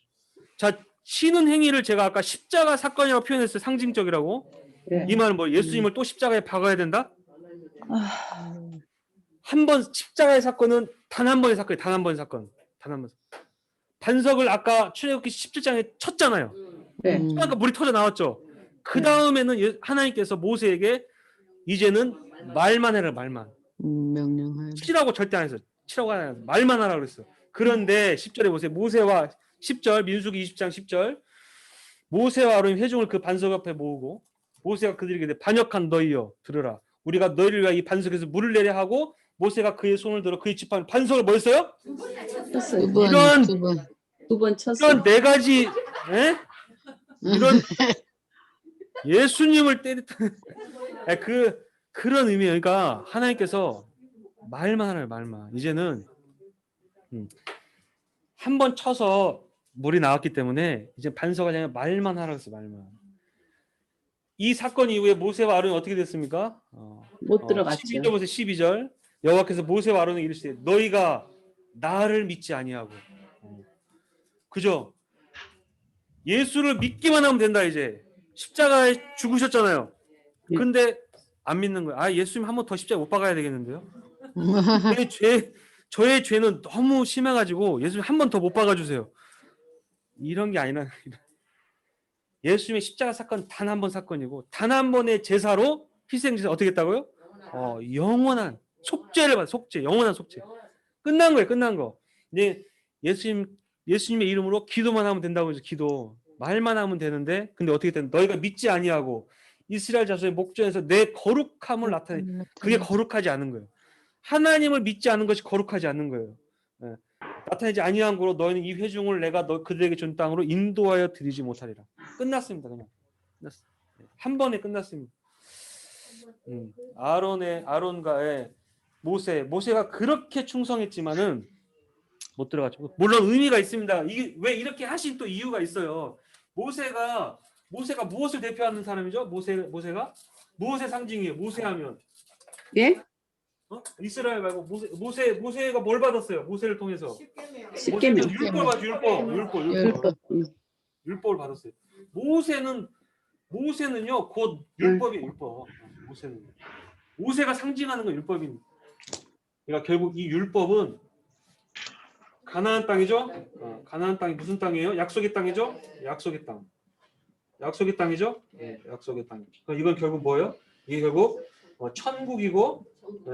자, 치는 행위를 제가 아까 십자가 사건이라고 표현했어요. 상징적이라고. 네. 이 말은 뭐 예수님을 또 십자가에 박아야 된다? 아, 한 번 십자가의 사건은 단 한 번의 사건이에요. 단 한 번의 사건. 단 한 번. 반석을 아까 출애굽기 17장에 쳤잖아요. 네. 그러니까 물이 터져 나왔죠. 그 다음에는 하나님께서 모세에게 이제는 말만 해라. 말만. 명령하여 치라고 절대 안 했어요. 치라고 안 했어요. 말만 하라고 그랬어요. 그런데 10절에 보세요. 모세와 10절 민수기 20장 10절 모세와 아론이 회중을 그 반석 앞에 모으고 모세가 그들에게 반역한 너희여 들으라. 우리가 너희를 위하여 이 반석에서 물을 내려 하고 모세가 그의 손을 들어 그의 지팡이 반석을 뭐 했어요? 쳤어요. 이런- 두 번 쳤어요. 이런 네 가지 이런 예수님을 때렸던 그런 의미예요. 그러니까 하나님께서 말만 하라요. 말만. 이제는 한 번 쳐서 물이 나왔기 때문에 이제 반석을 향해 말만 하라고 했어요. 말만. 이 사건 이후에 모세와 아론이 어떻게 됐습니까? 못 들어갔죠. 12절 보세요. 12절 여호와께서 모세와 아론에게 이르시되 너희가 나를 믿지 아니하고 그죠? 예수를 믿기만 하면 된다. 이제 십자가에 죽으셨잖아요. 근데 안 믿는 거예요. 아, 예수님 한 번 더 십자가 못 박아야 되겠는데요? 저의 죄는 너무 심해가지고 예수님 한 번 더 못 박아주세요. 이런 게 아니라 예수님의 십자가 사건 단 한 번 사건이고 단 한 번의 제사로 희생제사 어떻게 했다고요? 영원한 속죄를 받아. 속죄, 영원한 속죄. 끝난 거예요. 끝난 거. 이제 예수님의 이름으로 기도만 하면 된다고 해서 기도 말만 하면 되는데 근데 어떻게 되는? 너희가 믿지 아니하고 이스라엘 자손의 목전에서 내 거룩함을 나타내. 그게 거룩하지 않은 거예요. 하나님을 믿지 않는 것이 거룩하지 않는 거예요. 예. 나타내지 아니한 거로 너희는 이 회중을 내가 그들에게 준 땅으로 인도하여 드리지 못하리라. 끝났습니다. 그냥 끝났어요. 한 번에 끝났습니다. 아론과의 모세가 그렇게 충성했지만은 못 들어갔죠. 물론 의미가 있습니다. 이게 왜 이렇게 하신 또 이유가 있어요. 모세가 무엇을 대표하는 사람이죠? 모세가 무엇의 상징이에요? 모세하면 예? 이스라엘 말고 모세가 뭘 받았어요? 모세를 통해서 십계명. 율법 받죠. 율법. 율법. 율법을 받았어요. 모세는요 곧 율법이에요. 율법. 모세가 상징하는 건 율법입니다. 그러니까 결국 이 율법은 가나안 땅이죠. 가나안 땅이 무슨 땅이에요? 약속의 땅이죠. 약속의 땅. 약속의 땅이죠. 네, 약속의 땅. 이건 결국 뭐예요? 이게 결국 천국이고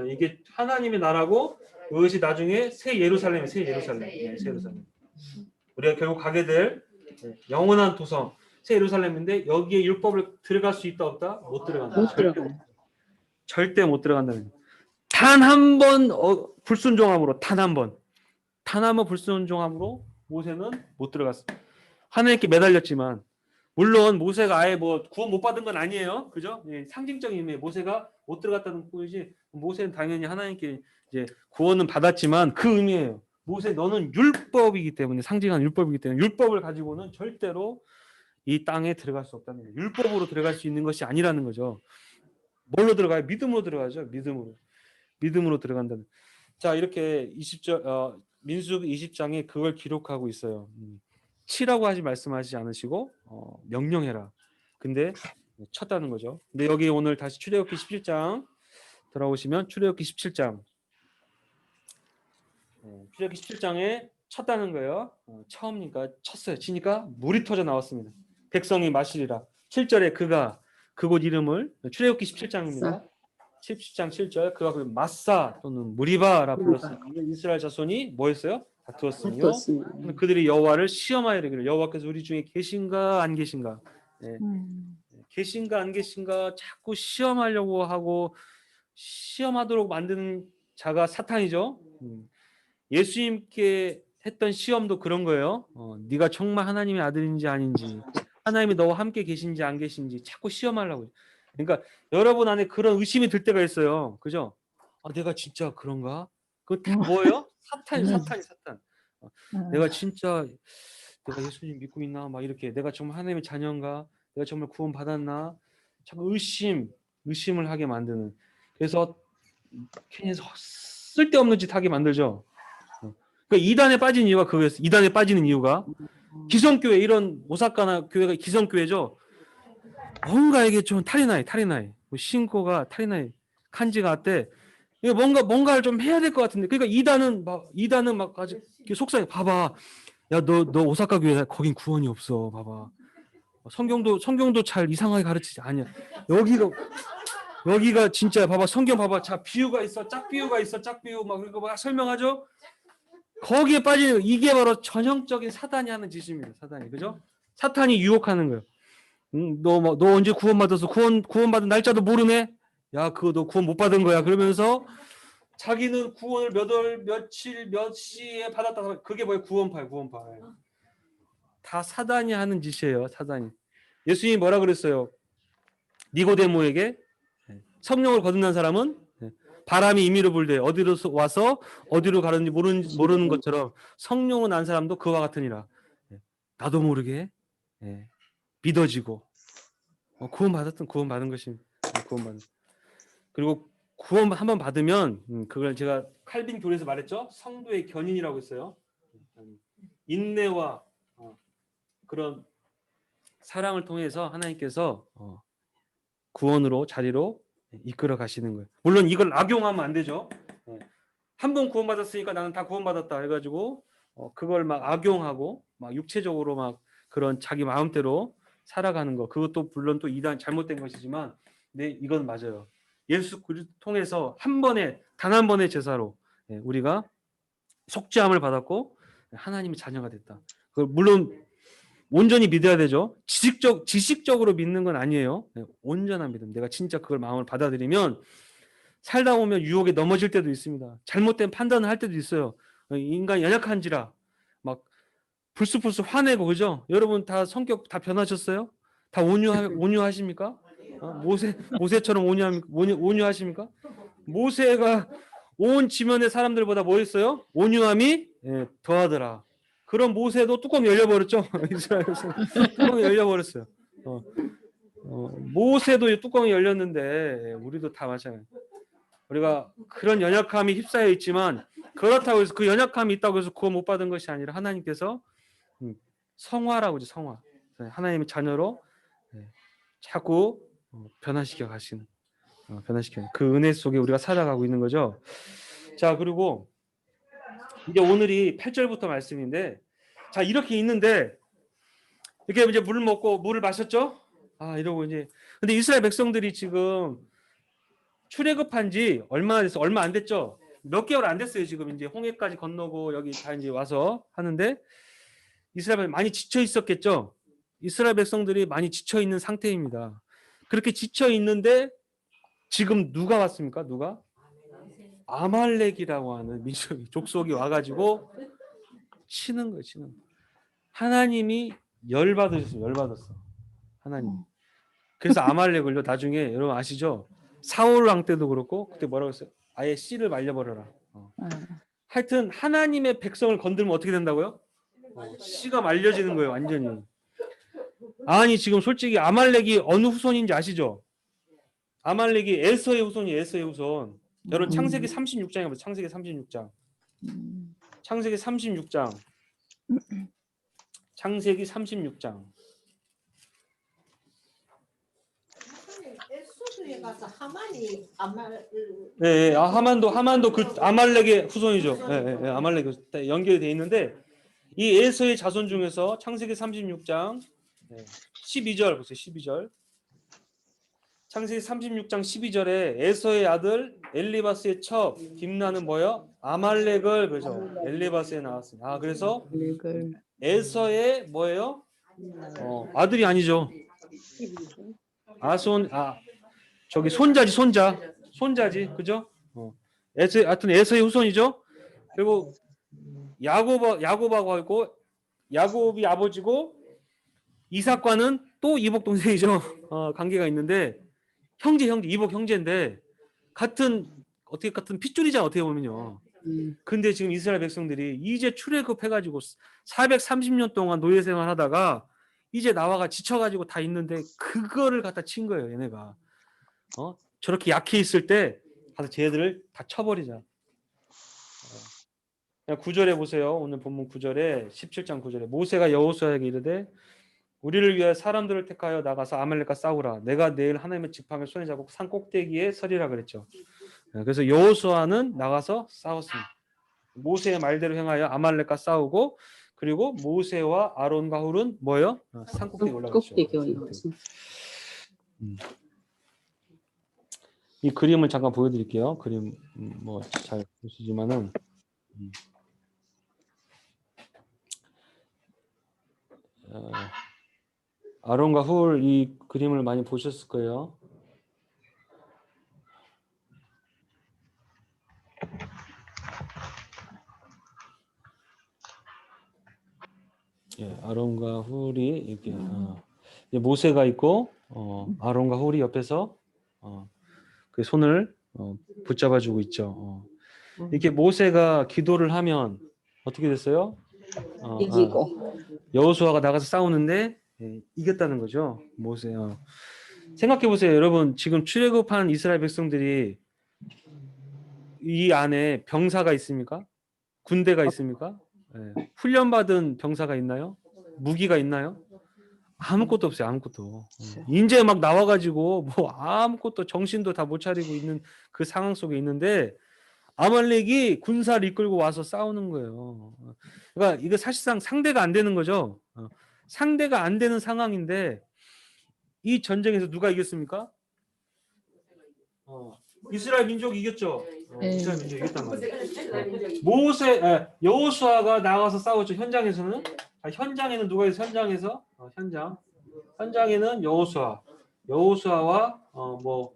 이게 하나님의 나라고 그것이 나중에 새 예루살렘. 새 예루살렘. 우리가 결국 가게 될 영원한 도성 새 예루살렘인데 여기에 율법을 들어갈 수 있다 없다? 못 들어간다. 못 들어간다. 절대 못 들어간다는. 단 한 번 불순종함으로 단 한 번 불순종함으로 모세는 못 들어갔습니다. 하나님께 매달렸지만 물론 모세가 아예 뭐 구원 못 받은 건 아니에요. 그죠? 예, 상징적인 의미에 모세가 못 들어갔다는 뜻이지. 모세는 당연히 하나님께 이제 구원은 받았지만 그 의미예요. 모세 너는 율법이기 때문에 상징하는 율법이기 때문에 율법을 가지고는 절대로 이 땅에 들어갈 수 없다는 거예요. 율법으로 들어갈 수 있는 것이 아니라는 거죠. 뭘로 들어가요? 믿음으로 들어가죠. 믿음으로 들어간다는. 자, 이렇게 20절 민수기 20장에 그걸 기록하고 있어요. 치라고 말씀하지 않으시고 명령해라. 근데 쳤다는 거죠. 근데 여기 오늘 다시 출애굽기 17장 돌아오시면 출애굽기 17장 출애굽기 17장에 쳤다는 거예요. 처음이니까 쳤어요. 치니까 물이 터져 나왔습니다. 백성이 마시리라. 7절에 그곳 이름을 출애굽기 17장입니다. 17장 7절 그가 그 마사 또는 무리바라 불렀으니까 이스라엘 자손이 뭐였어요? 다투었으며 그들이 여호와를 시험하여 이르기를 여호와께서 우리 중에 계신가 안 계신가 계신가 안 계신가 자꾸 시험하려고 하고 시험하도록 만드는 자가 사탄이죠. 예수님께 했던 시험도 그런 거예요. 네가 정말 하나님의 아들인지 아닌지 하나님이 너와 함께 계신지 안 계신지 자꾸 시험하려고. 그러니까 여러분 안에 그런 의심이 들 때가 있어요. 그죠? 내가 진짜 그런가? 그거 다 뭐예요? 사탄. 내가 진짜 내가 예수님 믿고 있나? 막 이렇게 내가 정말 하나님의 자녀인가? 내가 정말 구원 받았나? 자꾸 의심을 하게 만드는. 그래서 괜히 쓸데없는 짓 하게 만들죠. 그러니까 이단에 빠진 이유가 그거였어요. 이단에 빠지는 이유가 기성교회 이런 오사카나 교회가 기성교회죠. 뭔가 이게 좀 탈이나이 신고가 탈이나이 칸지가 아때 뭔가를 좀 해야 될 것 같은데 그러니까 이단은 막 아주 속상해. 봐봐 야 너 오사카 교회 거긴 구원이 없어. 봐봐 성경도 잘 이상하게 가르치지 아니야. 여기가 진짜 봐봐 성경 봐봐 자 비유가 있어 짝비유 막 그리고 막 설명하죠. 거기에 빠지는 이게 바로 전형적인 사단이 하는 짓입니다. 사단이 그죠? 사탄이 유혹하는 거예요. 너 언제 구원 받아서 구원 받은 날짜도 모르네. 야 그거 너 구원 못 받은 거야. 그러면서 자기는 구원을 몇 월 며칠 몇 시에 받았다. 그게 뭐예요? 구원파예요. 다 사단이 하는 짓이에요. 사단이. 예수님이 뭐라 그랬어요? 니고데모에게 성령을 거듭난 사람은 바람이 임의로 불되 어디로 와서 어디로 가는지 모르는 것처럼 성령을 난 사람도 그와 같으니라. 나도 모르게 믿어지고 구원 받은 것입니다. 그리고 구원 한번 받으면 그걸 제가 칼빈 교리에서 말했죠. 성도의 견인이라고 했어요. 인내와 그런 사랑을 통해서 하나님께서 구원으로 자리로 이끌어 가시는 거예요. 물론 이걸 악용하면 안 되죠. 한 번 구원받았으니까 나는 다 구원받았다 해가지고 그걸 막 악용하고 막 육체적으로 막 그런 자기 마음대로 살아가는 거 그것도 물론 또 이단 잘못된 것이지만 네 이건 맞아요. 예수 그리스도 통해서 단 한 번의 제사로 우리가 속죄함을 받았고 하나님의 자녀가 됐다. 그걸 물론 온전히 믿어야 되죠. 지식적으로 믿는 건 아니에요. 온전한 믿음. 내가 진짜 그걸 마음을 받아들이면 살다 보면 유혹에 넘어질 때도 있습니다. 잘못된 판단을 할 때도 있어요. 인간 연약한지라 막 불쑥불쑥 화내고 그죠? 여러분 다 성격 다 변하셨어요? 다 온유하십니까? 모세처럼 온유하십니까? 모세가 온 지면의 사람들보다 뭐 했어요? 온유함이 더하더라. 그런 모세도 뚜껑 열려버렸죠. 이스라엘에서 뚜껑이 열려버렸어요. 모세도 뚜껑이 열렸는데 우리도 다 마찬가지예요. 우리가 그런 연약함이 휩싸여 있지만 그렇다고 해서 그 연약함이 있다고 해서 구원 못 받은 것이 아니라 하나님께서 성화라고 하죠. 성화. 하나님의 자녀로 자꾸 변화시켜 가시는 변화시키는 그 은혜 속에 우리가 살아가고 있는 거죠. 자, 그리고 이제 오늘이 8절부터 말씀인데 자, 이렇게 있는데 이렇게 이제 물을 먹고 물을 마셨죠? 아, 이러고 이제 근데 이스라엘 백성들이 지금 출애굽한 지 얼마 안 됐죠? 몇 개월 안 됐어요. 지금 이제 홍해까지 건너고 여기 다 이제 와서 하는데 이스라엘 많이 지쳐 있었겠죠? 이스라엘 백성들이 많이 지쳐 있는 상태입니다. 그렇게 지쳐 있는데 지금 누가 왔습니까? 누가? 아말렉이라고 하는 민족이 족속이 와가지고 치는 거예요. 치는 거. 하나님이 열받았어. 하나님. 그래서 아말렉을요 나중에 여러분 아시죠? 사울 왕 때도 그렇고 그때 뭐라고 했어요? 아예 씨를 말려버려라. 하여튼 하나님의 백성을 건들면 어떻게 된다고요? 씨가 말려지는 거예요. 완전히. 아니 지금 솔직히 아말렉이 어느 후손인지 아시죠? 아말렉이 에서의 후손이에요. 에서의 후손. 여러분 창세기 36장에 보세요. 창세기 36장. 창세기 36장. 창세기 36장. 에스도에 가서 하만이 아말 네, 하만도 그 아말렉의 후손이죠. 네, 아말렉 연결이 돼 있는데 이 에서의 자손 중에서 창세기 36장 12절 보세요. 12절. 창세기 36장 12절에 에서의 아들 엘리바스의 첩 딥나는 뭐요? 아말렉을 그죠? 엘리바스에 나왔습니다. 아, 그래서 에서의 뭐예요? 아들이 아니죠. 저기 손자지, 그죠? 하여튼 에서의 후손이죠. 그리고 야곱하고 하고 야곱이 아버지고 이삭과는 또 이복 동생이죠. 관계가 있는데 이복 형제인데 같은 핏줄이잖아 어떻게 보면요. 근데 지금 이스라엘 백성들이 이제 출애굽해가지고 430년 동안 노예 생활하다가 이제 나와가 지쳐가지고 다 있는데 그거를 갖다 친 거예요. 얘네가 저렇게 약해 있을 때 가서 쟤들을 다 쳐버리자. 9절에 보세요. 오늘 본문 9절에 17장 9절에 모세가 여호수아에게 이르되 우리를 위해 사람들을 택하여 나가서 아말렉과 싸우라. 내가 내일 하나님의 지팡이를 손에 잡고 산 꼭대기에 서리라 그랬죠. 그래서 여호수아는 나가서 싸웠습니다. 모세의 말대로 행하여 아말렉과 싸우고 그리고 모세와 아론과 훌은 뭐예요? 산 꼭대기에 올라갔죠. 이 그림을 잠깐 보여드릴게요. 그림 뭐 잘 보시지만은 아론과 훌 이 그림을 많이 보셨을 거예요. 아론과 훌이 이렇게 모세가 있고 아론과 훌이 옆에서 그 손을 붙잡아주고 있죠. 이렇게 모세가 기도를 하면 어떻게 됐어요? 이기고 여호수아가 나가서 싸우는데 이겼다는 거죠. 모세. 생각해 보세요, 여러분. 지금 출애굽한 이스라엘 백성들이 이 안에 병사가 있습니까? 군대가 있습니까? 훈련받은 병사가 있나요? 무기가 있나요? 아무것도 없어요. 아무것도. 이제 막 나와가지고 뭐 아무것도 정신도 다 못 차리고 있는 그 상황 속에 있는데 아말렉이 군사를 이끌고 와서 싸우는 거예요. 그러니까 이거 사실상 상대가 안 되는 거죠. 상대가 안 되는 상황인데 이 전쟁에서 누가 이겼습니까? 이스라엘 민족이 이겼죠. 이스라엘 민족이 이겼단 말이에요. 여호수아가 나가서 싸웠죠. 현장에서는 현장에는 누가 있어? 현장에서 현장에는 여호수아와 뭐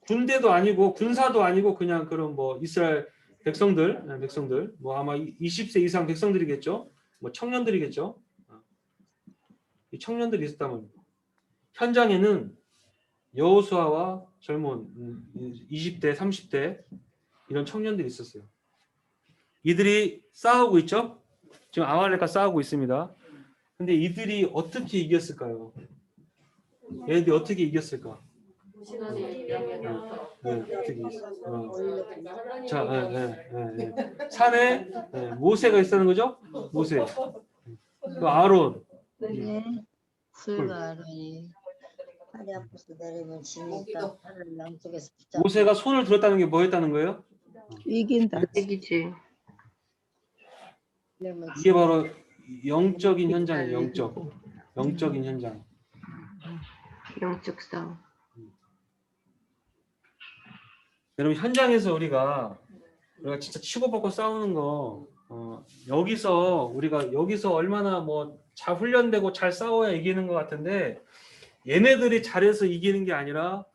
군대도 아니고 군사도 아니고 그냥 그런 뭐 이스라엘 백성들 뭐 아마 20세 이상 백성들이겠죠. 뭐 청년들이겠죠. 이 청년들이 있었다면 현장에는 여호수아와 젊은 20대, 30대 이런 청년들이 있었어요. 이들이 싸우고 있죠. 지금 아말렉과 싸우고 있습니다. 근데 이들이 어떻게 이겼을까요? 얘들이 어떻게 이겼을까? 어떻게 이겼을까? 자, 산에 모세가 있다는 거죠? 모세. 또 아론. 수가 아론이 팔이 아파서 내리면 지니까 팔을 양쪽에서 붙잡고 모세가 손을 들었다는 게 뭐였다는 거예요? 이긴다. 이기지. 이러면 이게 바로 영적인 현장이에요. 영적인 현장. 영적 싸움. 여러분 현장에서 우리가 진짜 치고받고 싸우는 거 우리가 여기서 얼마나 뭐 잘 훈련되고 잘 싸워야 이기는 것 같은데 얘네들이 잘해서 이기는 게 아니라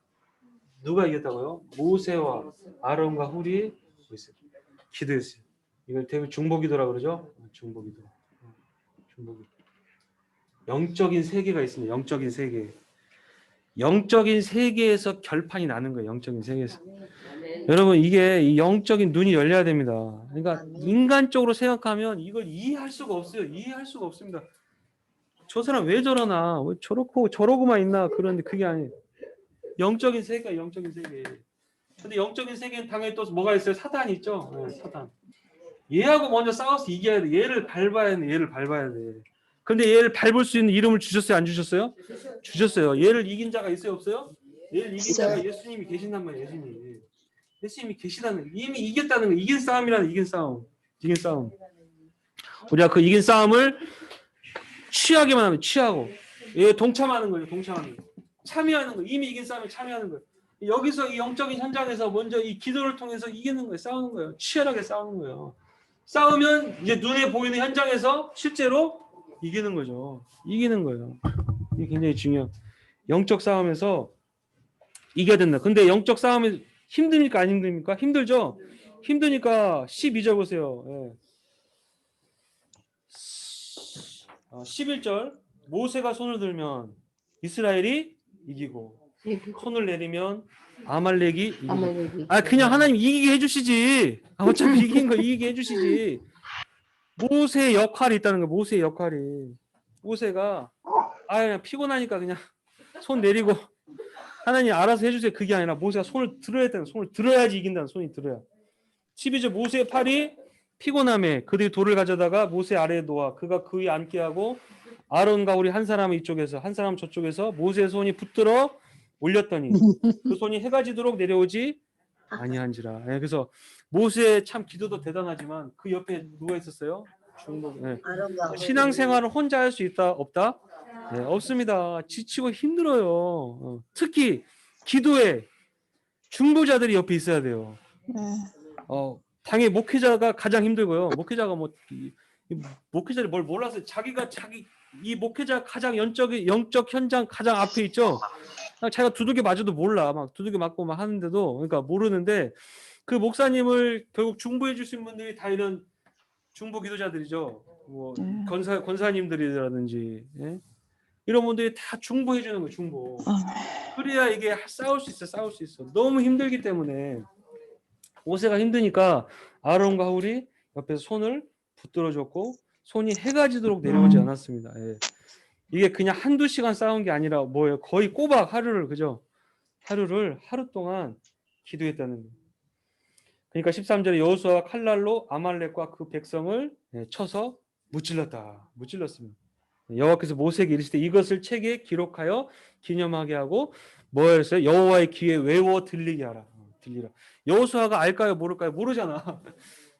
누가 이겼다고요? 모세와 아론과 훌이 기도했어요. 이걸 대부분 중보기도라 그러죠. 중보기도. 영적인 세계가 있습니다. 영적인 세계에서 결판이 나는 거예요. 영적인 세계에서. 여러분 이게 이 영적인 눈이 열려야 됩니다. 그러니까 인간적으로 생각하면 이걸 이해할 수가 없어요. 이해할 수가 없습니다. 저 사람 왜 저러나, 왜 저러고만 있나 그런데 그게 아니에요. 영적인 세계가 영적인 세계. 근데 영적인 세계는 당연히 또 뭐가 있어요? 사단이 있죠. 사단. 얘하고 먼저 싸워서 이겨야 돼. 얘를 밟아야 돼. 근데 얘를 밟을 수 있는 이름을 주셨어요? 안 주셨어요? 주셨어요. 얘를 이긴 자가 있어요? 없어요? 얘를 이긴 자가 예수님이 계신단 말이에요. 예수님이 계시다는, 이미 이겼다는 거. 이긴 싸움이라는 이긴 싸움. 우리가 그 이긴 싸움을 취하기만 하면 취하고, 얘 동참하는 거예요. 참여하는 거. 이미 이긴 싸움에 참여하는 거예요. 여기서 이 영적인 현장에서 먼저 이 기도를 통해서 이기는 거예요. 싸우는 거예요. 치열하게 싸우는 거예요. 싸우면 이제 눈에 보이는 현장에서 실제로 이기는 거죠. 이기는 거예요. 이게 굉장히 중요해요. 영적 싸움에서 이겨야 된다. 근데 영적 싸움이 힘듭니까? 안 힘듭니까? 힘들죠? 힘드니까 12절 보세요. 11절 모세가 손을 들면 이스라엘이 이기고 손을 내리면 아말렉이 이기고. 그냥 하나님 이기게 해주시지. 어차피 이긴 거 이기게 해주시지. 모세의 역할이 있다는 거예요. 모세의 역할이. 모세가 그냥 피곤하니까 그냥 손 내리고 하나님 알아서 해주세요. 그게 아니라 모세가 손을 들어야 되는, 손을 들어야지 이긴다는, 손이 들어야. 12절 모세의 팔이 피곤함에 그들이 돌을 가져다가 모세 아래에 놓아 그가 그 위에 앉게 하고 아론과 우리 한 사람은 이쪽에서 한 사람 저쪽에서 모세의 손이 붙들어 올렸더니 그 손이 해가 지도록 내려오지 아니한지라. 그래서 모세의 참 기도도 대단하지만 그 옆에 누가 있었어요? 아론과 신앙생활을 혼자 할 수 있다 없다? 없습니다. 지치고 힘들어요. 특히 기도에 중보자들이 옆에 있어야 돼요. 당연히 목회자가 가장 힘들고요. 목회자가 목회자를 뭘 몰라서 이 목회자 가장 영적 현장 가장 앞에 있죠. 자기가 두들겨 맞아도 몰라. 막 두들겨 맞고 막 하는데도 그러니까 모르는데 그 목사님을 결국 중보해 주신 분들이 다 이런 중보 기도자들이죠. 뭐 권사님들이라든지 이런 분들이 다 중보해 주는 거예요. 중보. 그래야 이게 싸울 수 있어. 너무 힘들기 때문에 모세가 힘드니까 아론과 훌이 옆에서 손을 붙들어줬고 손이 해가 지도록 내려오지 않았습니다. 이게 그냥 한두 시간 싸운 게 아니라 뭐예요? 거의 꼬박 하루를 하루 동안 기도했다는 거예요. 그러니까 13절에 여호수아가 칼날로 아말렉과 그 백성을 쳐서 무찔렀습니다. 여호와께서 모세에게 이르시되 이것을 책에 기록하여 기념하게 하고 뭐였어요? 여호와의 귀에 외워 들리게 하라. 들리라. 여호수아가 알까요? 모를까요? 모르잖아.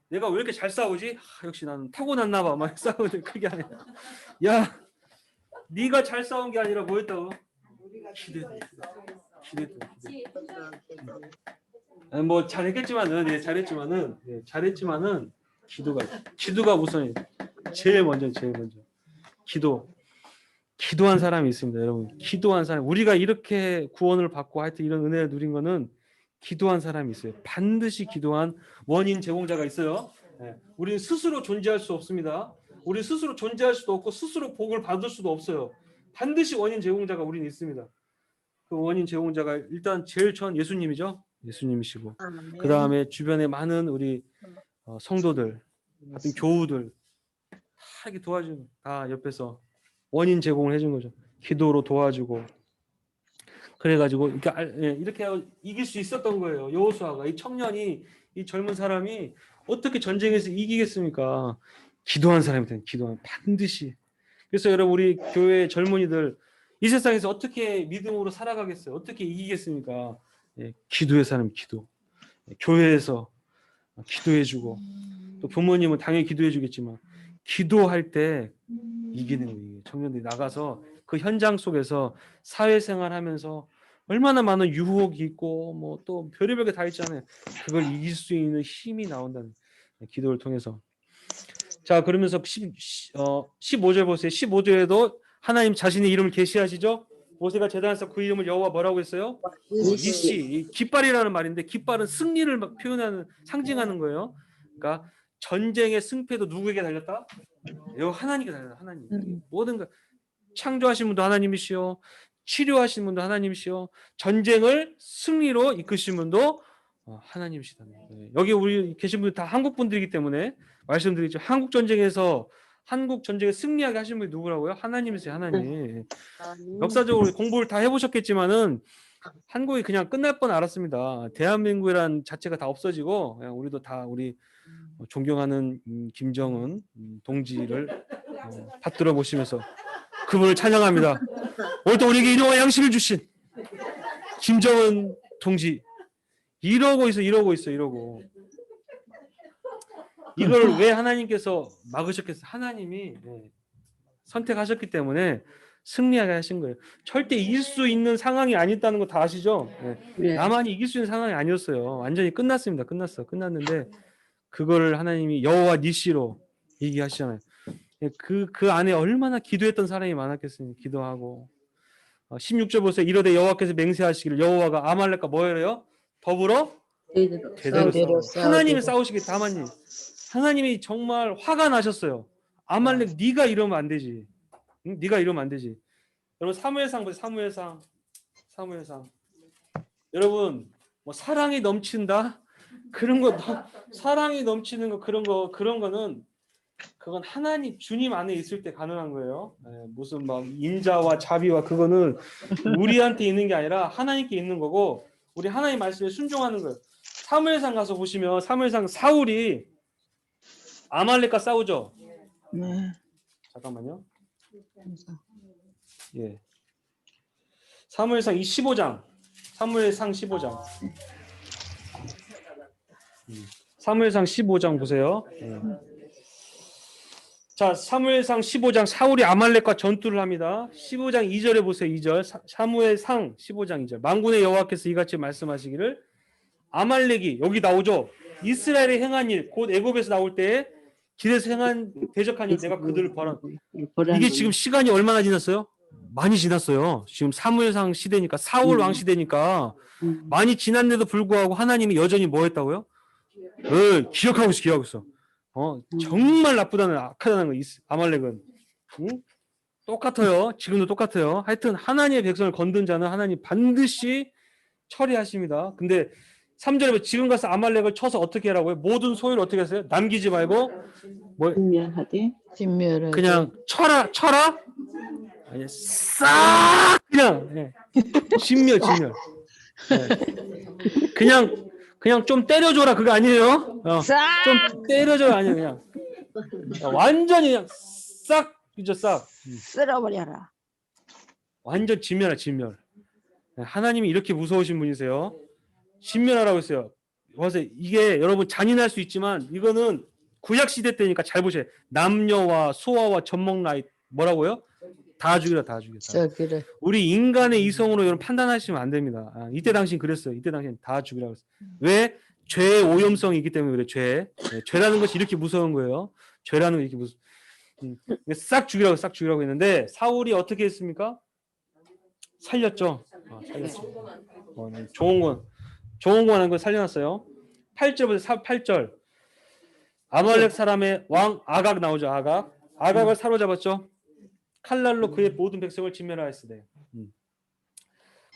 내가 왜 이렇게 잘 싸우지? 역시 나는 타고났나 봐. 막 싸우는데 그게 아니라 야 네가 잘 싸운 게 아니라 뭐였다고? 기대했다. 뭐 잘했지만은 기도가 우선이에요. 제일 먼저 기도한 사람이 있습니다. 여러분 기도한 사람, 우리가 이렇게 구원을 받고 하여튼 이런 은혜를 누린 거는 기도한 사람이 있어요. 반드시 기도한 원인 제공자가 있어요. 예, 우리는 스스로 존재할 수 없습니다. 우리 스스로 존재할 수도 없고 스스로 복을 받을 수도 없어요. 반드시 원인 제공자가 우리는 있습니다. 그 원인 제공자가 일단 제일 처음 예수님이죠. 예수님이시고 그 다음에 주변에 많은 우리 성도들, 같은 교우들 다 이렇게 도와주는 다 옆에서 원인 제공을 해준 거죠. 기도로 도와주고 그래가지고 이렇게 이길 수 있었던 거예요. 여호수아가 이 청년이 이 젊은 사람이 어떻게 전쟁에서 이기겠습니까? 기도한 사람이 되는 기도하면 반드시. 그래서 여러분 우리 교회 젊은이들 이 세상에서 어떻게 믿음으로 살아가겠어요? 어떻게 이기겠습니까? 예, 기도의 사람 기도. 교회에서 기도해주고 또 부모님은 당연히 기도해주겠지만 기도할 때 이기는 거예요. 청년들이 나가서 그 현장 속에서 사회생활하면서 얼마나 많은 유혹이 있고 뭐 또 별의별 게 다 있잖아요. 그걸 이길 수 있는 힘이 나온다는 기도를 통해서. 자 그러면서 15절 보세요. 15절에도 하나님 자신의 이름을 계시하시죠. 모세가 제단에서 그 이름을 여호와 뭐라고 했어요? 니시. 깃발이라는 말인데 깃발은 승리를 표현하는 상징하는 거예요. 그러니까 전쟁의 승패도 누구에게 달렸다? 하나님께 달렸다. 하나님. 모든 거 창조하신 분도 하나님이시요, 치료하신 분도 하나님이시요, 전쟁을 승리로 이끄신 분도 하나님이시다. 여기 우리 계신 분들 다 한국 분들이기 때문에 말씀드리죠. 한국 전쟁에서 승리하게 하신 분이 누구라고요? 하나님이세요. 하나님. 역사적으로 공부를 다 해보셨겠지만은 한국이 그냥 끝날 뻔 알았습니다. 대한민국이란 자체가 다 없어지고 그냥 우리도 다 우리 존경하는 김정은 동지를 받들어 보시면서 그분을 찬양합니다. 오늘 또 우리에게 이러한 양식을 주신 김정은 동지 이러고 있어. 이걸 왜 하나님께서 막으셨겠어요? 하나님이 선택하셨기 때문에 승리하게 하신 거예요. 절대 이길 수 있는 상황이 아니었다는 거 다 아시죠? 네. 나만이 이길 수 있는 상황이 아니었어요. 완전히 끝났습니다. 끝났는데 그거를 하나님이 여호와 니시로 얘기하시잖아요. 그 안에 얼마나 기도했던 사람이 많았겠습니까? 기도하고 16절 보세요. 이러되 여호와께서 맹세하시기를 여호와가 아말렉과 뭐예요? 더불어 대대로 싸워. 하나님이 싸우시기 다만이 하나님이 정말 화가 나셨어요. 아말렉 네가 이러면 안 되지. 응? 네가 이러면 안 되지. 여러분 사무엘상 보세요. 사무엘상. 여러분 뭐 사랑이 넘친다 그런 거 사랑이 넘치는 거 그런 거는 그건 하나님 주님 안에 있을 때 가능한 거예요. 무슨 막 인자와 자비와 그거는 우리한테 있는 게 아니라 하나님께 있는 거고 우리 하나님 말씀에 순종하는 거예요. 사무엘상 가서 보시면 사무엘상 사울이 아말렉과 싸우죠. 네. 잠깐만요. 예. 사무엘상 15장. 사무엘상 15장. 사무엘상 15장 보세요. 자, 사무엘상 15장 사울이 아말렉과 전투를 합니다. 15장 2절에 보세요. 2절. 사무엘상 15장 2절. 만군의 여호와께서 이같이 말씀하시기를 아말렉이 여기 나오죠. 이스라엘이 행한 일, 곧 애굽에서 나올 때 길에서 행한 대적한 일 내가 그들을 벌한. 이게 지금 시간이 얼마나 지났어요? 많이 지났어요. 지금 사무엘상 시대니까 사울 왕 시대니까 많이 지났는데도 불구하고 하나님이 여전히 뭐 했다고요? 기억하고 있어. 정말 나쁘다는 악하다는 거 아말렉은. 응? 똑같아요. 지금도 똑같아요. 하여튼 하나님의 백성을 건든 자는 하나님 반드시 처리하십니다. 근데 3절에 보면 지금 가서 아말렉을 쳐서 어떻게 하라고요? 모든 소유를 어떻게 했어요? 남기지 말고 뭐 진멸하되 그냥 쳐라? 아니 싹 그냥 진멸. 그냥 좀 때려줘라 그거 아니에요? 좀 때려줘라 아니에요. 그냥 완전히 그냥 싹 그죠 싹 쓸어버려라. 완전 진멸. 하나님이 이렇게 무서우신 분이세요. 진멸하라고 했어요. 보세요. 이게 여러분 잔인할 수 있지만 이거는 구약 시대 때니까 잘 보세요. 남녀와 소아와 젖먹는 아이 뭐라고요? 다 죽이라. 그래. 우리 인간의 이성으로 여러분 판단하시면 안 됩니다. 이때 당신 그랬어요. 이때 당신 다 죽이라고 했어요. 왜? 죄의 오염성이 있기 때문에 그래. 죄라는 것이 이렇게 무서운 거예요. 죄라는 게 이렇게 싹 죽이라고 했는데 사울이 어떻게 했습니까? 살렸죠. 살렸죠. 좋은 거 하는 거 살려놨어요. 8절부터 8절. 아말렉 사람의 왕 아각 나오죠. 아각을 사로잡았죠. 칼날로 그의 모든 백성을 진멸하였으되.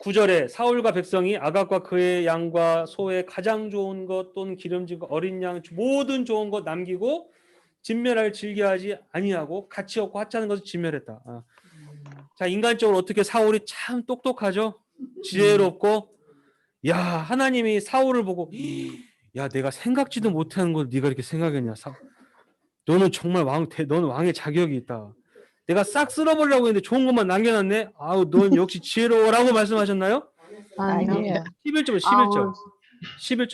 9절에 사울과 백성이 아각과 그의 양과 소의 가장 좋은 것 또는 기름진 것 어린 양 모든 좋은 것 남기고 진멸할 즐겨하지 아니하고 가치 없고 하찮은 것을 진멸했다. 자, 인간적으로 어떻게 사울이 참 똑똑하죠. 지혜롭고 야, 하나님이 사울을 보고 야, 내가 생각지도 못하는 걸 네가 이렇게 생각했냐. 너는 정말 너는 왕의 자격이 있다. 내가 싹 쓸어버리려고 했는데 좋은 것만 남겨놨네. 아우, 넌 역시 지혜로워라고 말씀하셨나요? 아니에요. 11절,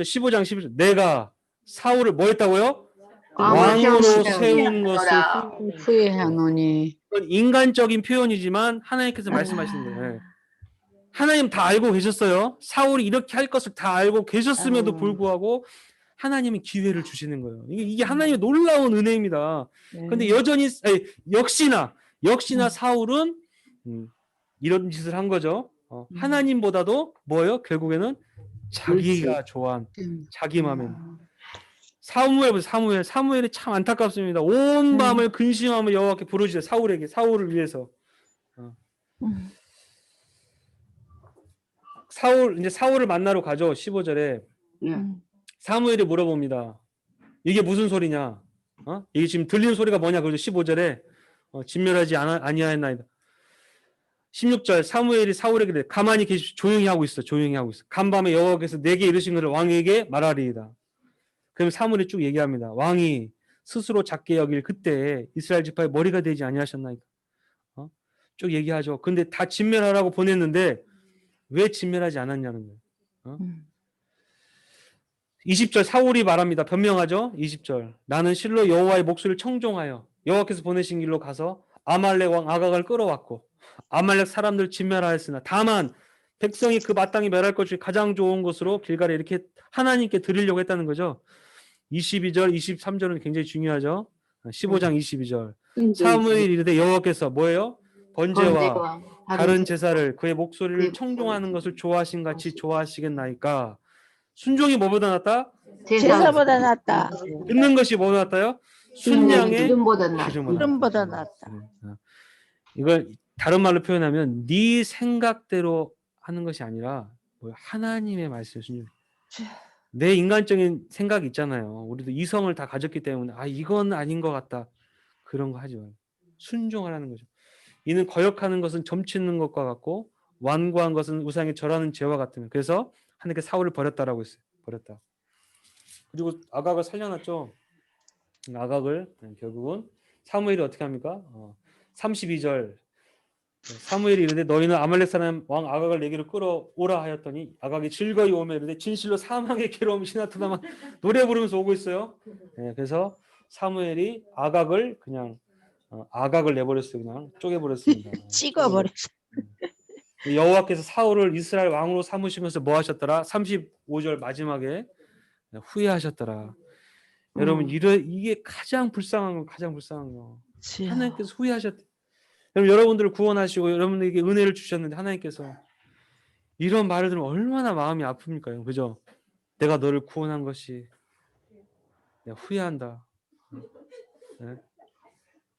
15장 11절. 내가 사울을 뭐 했다고요? 왕으로 세운 것을 후회하노니. 이건 인간적인 표현이지만 하나님께서 말씀하시는 거예요. 하나님 다 알고 계셨어요. 사울이 이렇게 할 것을 다 알고 계셨음에도 불구하고 하나님이 기회를 주시는 거예요. 이게 하나님의 놀라운 은혜입니다. 근데 여전히 역시나 사울은 이런 짓을 한 거죠. 하나님보다도 뭐예요? 결국에는 자기가 좋아한 자기 마음에. 사무엘이 참 안타깝습니다. 온 밤을 근심하며 여호와께 부르짖어 사울을 위해서. 사울을 만나러 가죠. 15절에 사무엘이 물어봅니다. 이게 무슨 소리냐? 이게 지금 들리는 소리가 뭐냐? 그러죠. 15절에 진멸하지 아니하였나이다. 16절 사무엘이 사울에게 그래. 가만히 계십시오. 조용히 하고 있어. 간밤에 여호와께서 내게 이르신 것을 왕에게 말하리이다. 그럼 사무엘이 쭉 얘기합니다. 왕이 스스로 작게 여길 그때 이스라엘 지파의 머리가 되지 아니하셨나이까. 쭉 얘기하죠. 근데 다 진멸하라고 보냈는데 왜 진멸하지 않았냐는 거예요. 20절 사울이 말합니다. 변명하죠. 20절 나는 실로 여호와의 목소리를 청종하여 여호와께서 보내신 길로 가서 아말렉 왕 아각을 끌어왔고 아말렉 사람들 진멸하였으나 다만 백성이 그 마땅히 멸할 것 중에 가장 좋은 것으로 길갈에 이렇게 하나님께 드리려고 했다는 거죠. 22절 23절은 굉장히 중요하죠. 15장 22절 사무엘이 이르되 여호와께서 뭐예요? 번제와 다른 제사를 그의 목소리를 청종하는 것을 좋아하신 같이 좋아하시겠나이까. 순종이 뭐보다 낫다? 제사보다 낫다. 듣는 것이 뭐보다 낫다요? 순양의 기름보다 낫다. 기름보다 낫다. 이걸 다른 말로 표현하면 네 생각대로 하는 것이 아니라 하나님의 말씀을 순종. 내 인간적인 생각이 있잖아요. 우리도 이성을 다 가졌기 때문에 이건 아닌 것 같다. 그런 거 하지 마요. 순종하라는 거죠. 이는 거역하는 것은 점치는 것과 같고 완고한 것은 우상에 절하는 죄와 같으며 그래서 하나님께 사울을 버렸다라고 했어요. 버렸다. 그리고 아각을 살려놨죠. 아각을 결국은 사무엘이 어떻게 합니까? 32절 사무엘이 이르되 너희는 아말렉 사람 왕 아각을 내게로 끌어오라 하였더니 아각이 즐거이 오며 이르되 진실로 사망의 괴로움이 시나트다만 노래 부르면서 오고 있어요. 그래서 사무엘이 아각을 그냥 아각을 내버렸어요. 그냥 쪼개버렸습니다. 찍어버렸어. 여호와께서 사울을 이스라엘 왕으로 삼으시면서 뭐 하셨더라? 35절 마지막에 후회하셨더라. 여러분 이게 가장 불쌍한 거. 하나님께서 후회하셨대. 여러분들을 구원하시고 여러분들에게 은혜를 주셨는데 하나님께서 이런 말을 들으면 얼마나 마음이 아픕니까? 그죠? 내가 너를 구원한 것이 내가 후회한다. 네?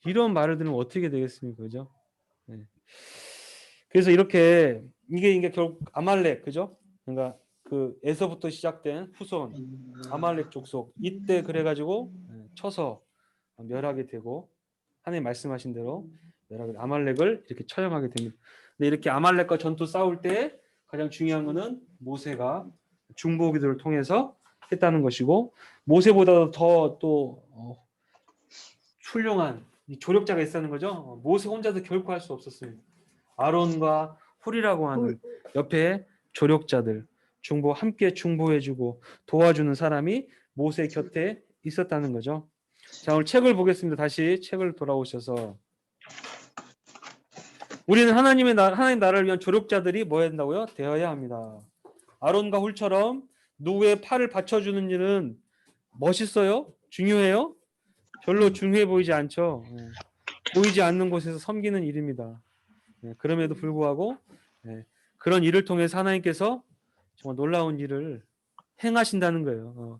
이런 말을 들으면 어떻게 되겠습니까? 그죠? 네. 그래서 이게 결국 아말렉, 그죠? 그러니까 그 에서부터 시작된 후손 아말렉 족속 이때 그래가지고 쳐서 멸하게 되고 하나님 말씀하신 대로 아말렉을 이렇게 처형하게 됩니다. 근데 이렇게 아말렉과 전투 싸울 때 가장 중요한 것은 모세가 중보기도를 통해서 했다는 것이고 모세보다도 더 또 훌륭한 조력자가 있었는 거죠. 모세 혼자도 결코 할 수 없었습니다. 아론과 훌이라고 하는 옆에 조력자들 함께 중보해주고 도와주는 사람이 모세 곁에 있었다는 거죠. 자, 오늘 책을 보겠습니다. 다시 책을 돌아오셔서 우리는 하나님 나라를 위한 조력자들이 뭐 한다고요? 되어야 합니다. 아론과 훌처럼 누구의 팔을 받쳐주는 일은 멋있어요? 중요해요? 별로 중요해 보이지 않죠. 보이지 않는 곳에서 섬기는 일입니다. 그럼에도 불구하고 그런 일을 통해서 하나님께서 정말 놀라운 일을 행하신다는 거예요.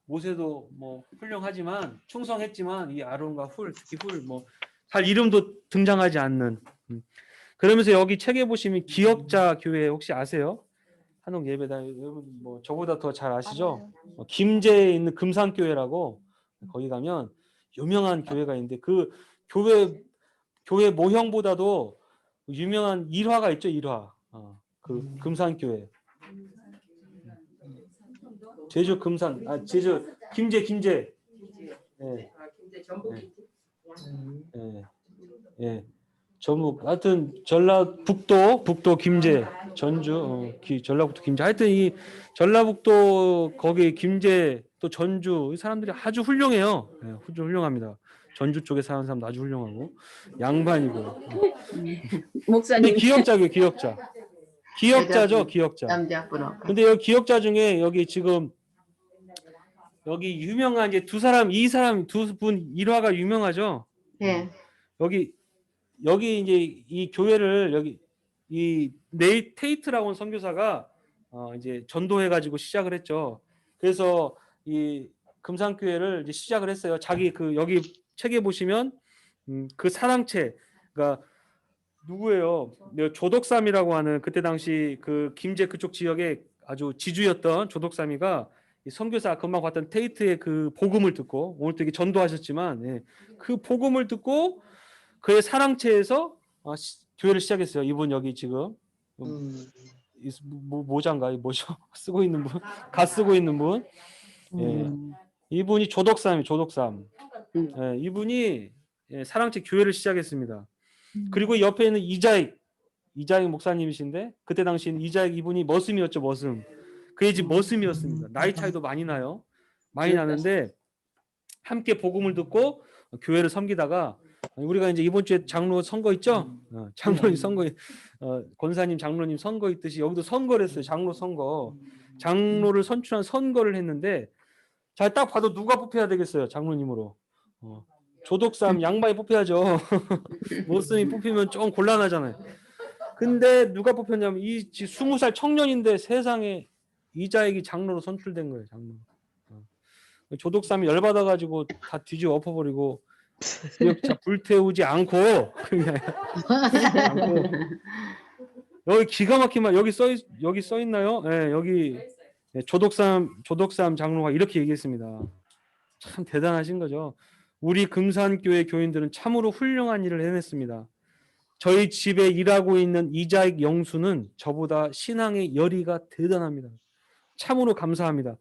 모세도 뭐 훌륭하지만 충성했지만 이 아론과 특히 뭐 잘 이름도 등장하지 않는. 그러면서 여기 책에 보시면 기역자 교회 혹시 아세요? 한옥 예배당 여러분 뭐 저보다 더 잘 아시죠? 김제에 있는 금산교회라고 거기 가면 유명한 교회가 있는데 그 교회 모형보다도 유명한 일화가 있죠. 일화. 그 금산교회. 제주 금산 제주 김제. 예. 예. 전북 하여튼 전라북도 김제 전주 전라북도 김제 하여튼 이 전라북도 거기 김제 또 전주 이 사람들이 아주 훌륭해요. 예, 아주 훌륭합니다. 전주 쪽에 사는 사람도 아주 훌륭하고 양반이고. 목사님. 기역자죠, 기역자. 남자 분호. 근데 여기 기역자 중에 여기 지금 여기 유명한 이제 두 분 일화가 유명하죠. 예. 여기 이제 이 교회를 여기 이 테이트라고 하는 선교사가 이제 전도해가지고 시작을 했죠. 그래서 이 금산교회를 이제 시작을 했어요. 자기 그 여기 책에 보시면 그 사랑채 그러니까 누구예요? 조덕삼이라고 하는 그때 당시 그 김제 그쪽 지역에 아주 지주였던 조덕삼이가 이 선교사 금방 봤던 테이트의 그 복음을 듣고 오늘 되게 전도하셨지만 예, 그 복음을 듣고 그의 사랑채에서 교회를 시작했어요. 이분 여기 지금 모자인가 뭐죠? 쓰고 있는 분, 쓰고 있는 분. 예. 이분이 조덕삼. 예, 이분이 사랑채 교회를 시작했습니다. 그리고 옆에 있는 이자익 목사님이신데 그때 당시에는 이자익 이분이 머슴이었죠. 그의 집 머슴이었습니다. 나이 차이도 많이 나요. 많이 나는데 함께 복음을 듣고 교회를 섬기다가 우리가 이제 이번 주에 장로 선거 있죠? 장로님 선거 권사님 장로님 선거 있듯이 여기도 선거를 했어요. 장로 선거. 장로를 선출한 선거를 했는데 자 딱 봐도 누가 뽑혀야 되겠어요. 장로님으로. 조덕삼 양반이 뽑혀야죠. 모스님이 뽑히면 좀 곤란하잖아요. 근데 누가 뽑혔냐면 이 20살 청년인데 세상에 이자익이 장로로 선출된 거예요. 장로. 조덕삼이 열받아가지고 다 뒤집어 엎어버리고 기역자 불태우지 않고 여기 기가 막힌 말 여기 써 있나요? 네, 여기 조덕삼 장로가 이렇게 얘기했습니다. 참 대단하신 거죠. 우리 금산교회 교인들은 참으로 훌륭한 일을 해냈습니다. 저희 집에 일하고 있는 이자익 영수는 저보다 신앙의 열의가 대단합니다. 참으로 감사합니다.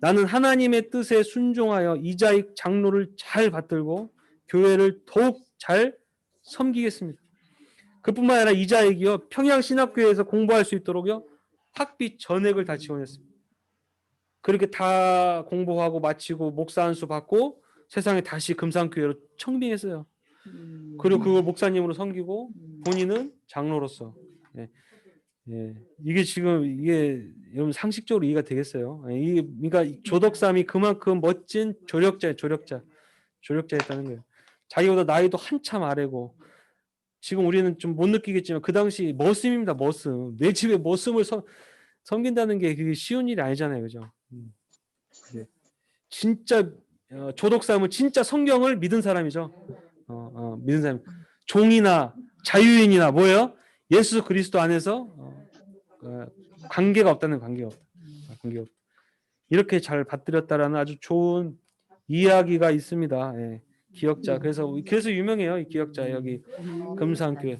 나는 하나님의 뜻에 순종하여 이자익 장로를 잘 받들고 교회를 더욱 잘 섬기겠습니다. 그뿐만 아니라 이자익이요 평양신학교에서 공부할 수 있도록요 학비 전액을 다 지원했습니다. 그렇게 다 공부하고 마치고 목사 안수 받고 세상에 다시 금산교회로 청빙했어요. 그리고 그걸 목사님으로 섬기고 본인은 장로로서 이게 지금 여러분 상식적으로 이해가 되겠어요? 그러니까 조덕삼이 그만큼 멋진 조력자였다는 거예요. 자기보다 나이도 한참 아래고 지금 우리는 좀 못 느끼겠지만 그 당시 머슴입니다. 머슴. 내 집에 머슴을 섬긴다는 게 그게 쉬운 일이 아니잖아요, 그죠? 진짜 조덕삼은 진짜 성경을 믿은 사람이죠. 믿은 사람. 종이나 자유인이나 뭐예요? 예수 그리스도 안에서 관계가 없다는 관계가 없다. 이렇게 잘 받들였다라는 아주 좋은 이야기가 있습니다. 예. 기역자. 그래서 유명해요. 이 기역자 여기 금산교회.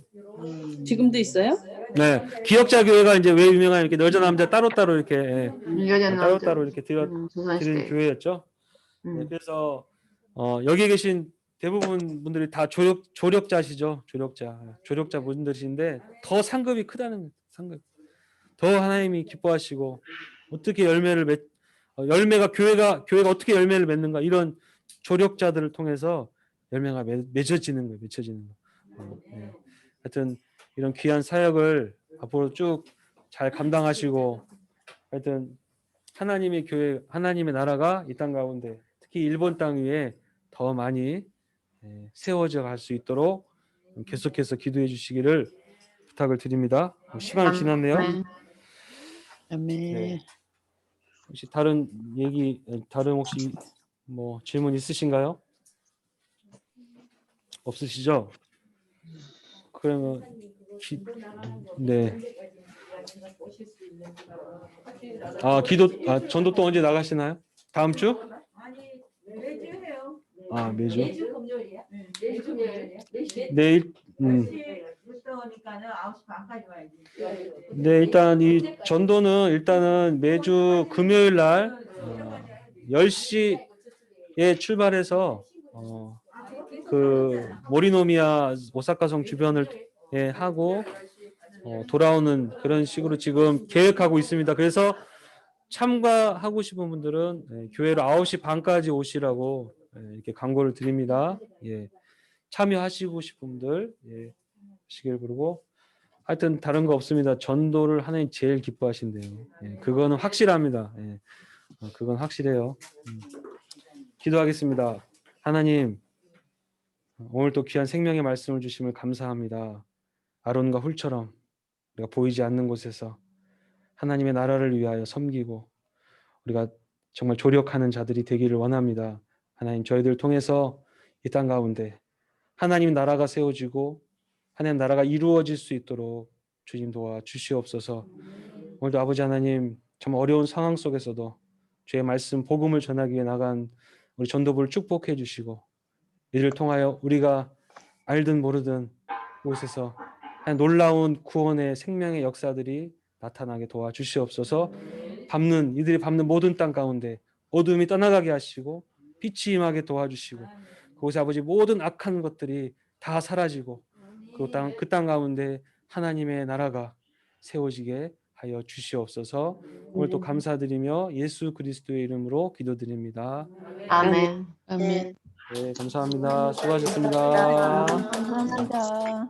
지금도 있어요? 네, 기역자 교회가 이제 왜 유명한 이렇게 여자 남자 따로따로 이렇게 따로따로 이렇게 드리는 교회였죠. 네, 그래서 여기 계신 대부분 분들이 다 조력자시죠. 조력자 분들이신데 더 상급이 크다는 상급. 더 하나님이 기뻐하시고 어떻게 열매가 교회가 어떻게 열매를 맺는가 이런 조력자들을 통해서 열매가 맺어지는 거예요. 네. 하여튼 이런 귀한 사역을 앞으로 쭉 잘 감당하시고 하여튼 하나님의 교회, 하나님의 나라가 이 땅 가운데 특히 일본 땅 위에 더 많이 세워져 갈 수 있도록 계속해서 기도해 주시기를 부탁을 드립니다. 시간이 지났네요. 아멘. 네. 혹시 다른 얘기, 다른 혹시 뭐 질문 있으신가요? 없으시죠? 그러면 네. 전도 또 언제 나가시나요? 다음 주? 매주 해요. 매주? 매주 금요일이야? 매주 금요일이야? 내일 부터니까는 9시 반까지 와야지. 네, 일단 이 전도는 일단은 매주 금요일 날 10시에 출발해서 그 모리노미아 오사카성 주변을 하고 돌아오는 그런 식으로 지금 계획하고 있습니다. 그래서 참가하고 싶은 분들은 교회로 9시 반까지 오시라고 이렇게 광고를 드립니다. 예. 참여하시고 싶은 분들 하시길 부르고 하여튼 다른 거 없습니다. 전도를 하나님 제일 기뻐하신대요. 예, 그거는 확실합니다. 예, 그건 확실해요. 기도하겠습니다. 하나님, 오늘 또 귀한 생명의 말씀을 주심을 감사합니다. 아론과 훌처럼 우리가 보이지 않는 곳에서 하나님의 나라를 위하여 섬기고 우리가 정말 조력하는 자들이 되기를 원합니다. 하나님, 저희들 통해서 이 땅 가운데 하나님 나라가 세워지고 하나님 나라가 이루어질 수 있도록 주님 도와 주시옵소서. 오늘도 아버지 하나님 정말 어려운 상황 속에서도 주의 말씀 복음을 전하기 위해 나간 우리 전도부를 축복해 주시고 이를 통하여 우리가 알든 모르든 곳에서 놀라운 구원의 생명의 역사들이 나타나게 도와주시옵소서. 이들이 밟는 모든 땅 가운데 어둠이 떠나가게 하시고 빛이 임하게 도와주시고 그곳에 아버지 모든 악한 것들이 다 사라지고 그 땅 가운데 하나님의 나라가 세워지게 하여 주시옵소서. 오늘 또 감사드리며 예수 그리스도의 이름으로 기도드립니다. 아멘. 아멘. 네, 감사합니다. 수고하셨습니다. 감사합니다.